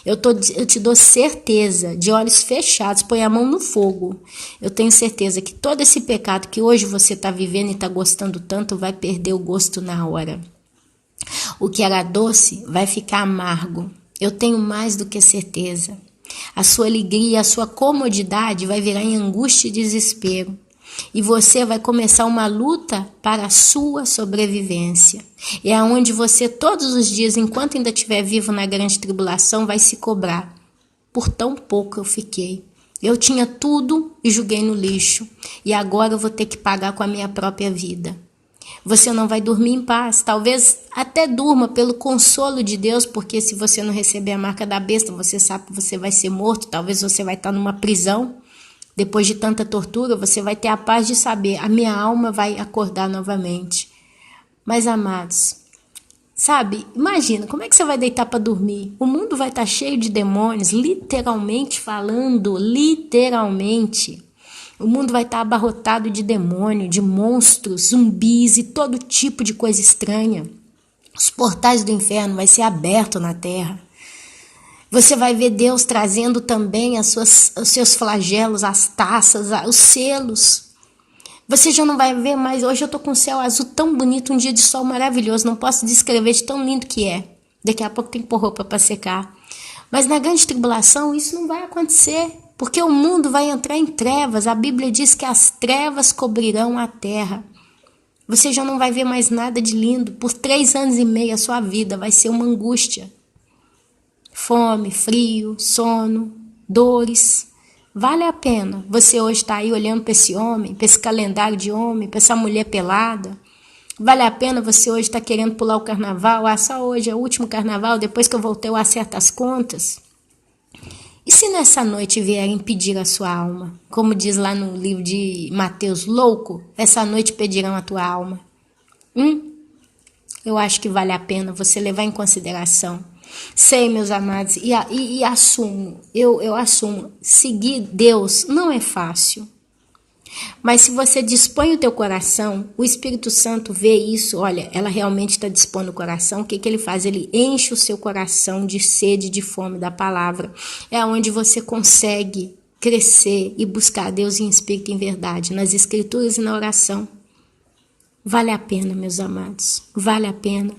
[SPEAKER 1] eu te dou certeza, de olhos fechados, põe a mão no fogo. Eu tenho certeza que todo esse pecado que hoje você está vivendo e está gostando tanto vai perder o gosto na hora. O que era doce vai ficar amargo. Eu tenho mais do que certeza. A sua alegria, a sua comodidade vai virar em angústia e desespero. E você vai começar uma luta para a sua sobrevivência. É onde você todos os dias, enquanto ainda estiver vivo na grande tribulação, vai se cobrar. Por tão pouco eu fiquei. Eu tinha tudo e joguei no lixo. E agora eu vou ter que pagar com a minha própria vida. Você não vai dormir em paz, talvez até durma pelo consolo de Deus, porque se você não receber a marca da besta, você sabe que você vai ser morto, talvez você vai estar numa prisão, depois de tanta tortura, você vai ter a paz de saber, a minha alma vai acordar novamente. Mas amados, sabe, imagina, como é que você vai deitar para dormir? O mundo vai estar cheio de demônios, literalmente falando, literalmente. O mundo vai estar abarrotado de demônio, de monstros, zumbis e todo tipo de coisa estranha. Os portais do inferno vai ser abertos na terra. Você vai ver Deus trazendo também os seus flagelos, as taças, os selos. Você já não vai ver mais. Hoje eu estou com um céu azul tão bonito, um dia de sol maravilhoso. Não posso descrever de tão lindo que é. Daqui a pouco tem que pôr roupa para secar. Mas na grande tribulação isso não vai acontecer. Porque o mundo vai entrar em trevas. A Bíblia diz que as trevas cobrirão a terra. Você já não vai ver mais nada de lindo. Por 3 anos e meio a sua vida vai ser uma angústia. Fome, frio, sono, dores. Vale a pena você hoje estar aí olhando para esse homem, para esse calendário de homem, para essa mulher pelada. Vale a pena você hoje estar querendo pular o carnaval. Ah, só hoje é o último carnaval, depois que eu voltei eu acerto as contas. E se nessa noite vierem pedir a sua alma? Como diz lá no livro de Mateus, louco, essa noite pedirão a tua alma. Eu acho que vale a pena você levar em consideração. Sei, meus amados, e assumo, eu assumo, seguir Deus não é fácil. Mas se você dispõe o teu coração, o Espírito Santo vê isso, olha, ela realmente está dispondo o coração, o que ele faz? Ele enche o seu coração de sede, de fome da palavra. É onde você consegue crescer e buscar Deus em espírito e em verdade, nas escrituras e na oração. Vale a pena, meus amados, vale a pena.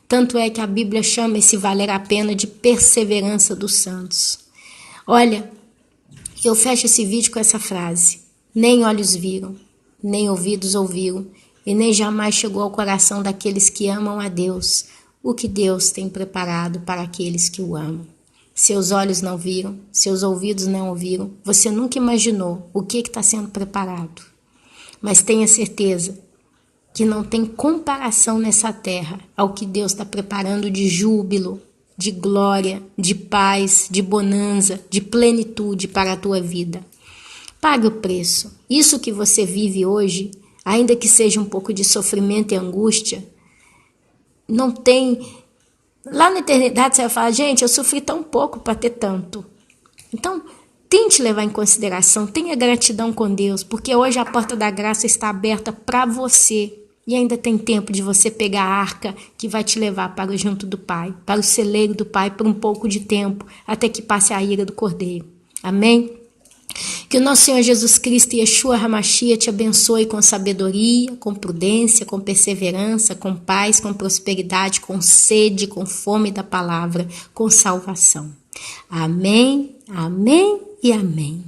[SPEAKER 1] Tanto é que a Bíblia chama esse valer a pena de perseverança dos santos. Olha, eu fecho esse vídeo com essa frase. Nem olhos viram, nem ouvidos ouviram, e nem jamais chegou ao coração daqueles que amam a Deus, o que Deus tem preparado para aqueles que o amam. Seus olhos não viram, seus ouvidos não ouviram, você nunca imaginou o que está sendo preparado. Mas tenha certeza que não tem comparação nessa terra ao que Deus está preparando de júbilo, de glória, de paz, de bonança, de plenitude para a tua vida. Pague o preço. Isso que você vive hoje, ainda que seja um pouco de sofrimento e angústia, não tem... Lá na eternidade você vai falar, gente, eu sofri tão pouco para ter tanto. Então, tente levar em consideração, tenha gratidão com Deus, porque hoje a porta da graça está aberta para você. E ainda tem tempo de você pegar a arca que vai te levar para o junto do Pai, para o celeiro do Pai por um pouco de tempo, até que passe a ira do Cordeiro. Amém? Que o nosso Senhor Jesus Cristo e Yeshua HaMashiach te abençoe com sabedoria, com prudência, com perseverança, com paz, com prosperidade, com sede, com fome da palavra, com salvação. Amém, amém e amém.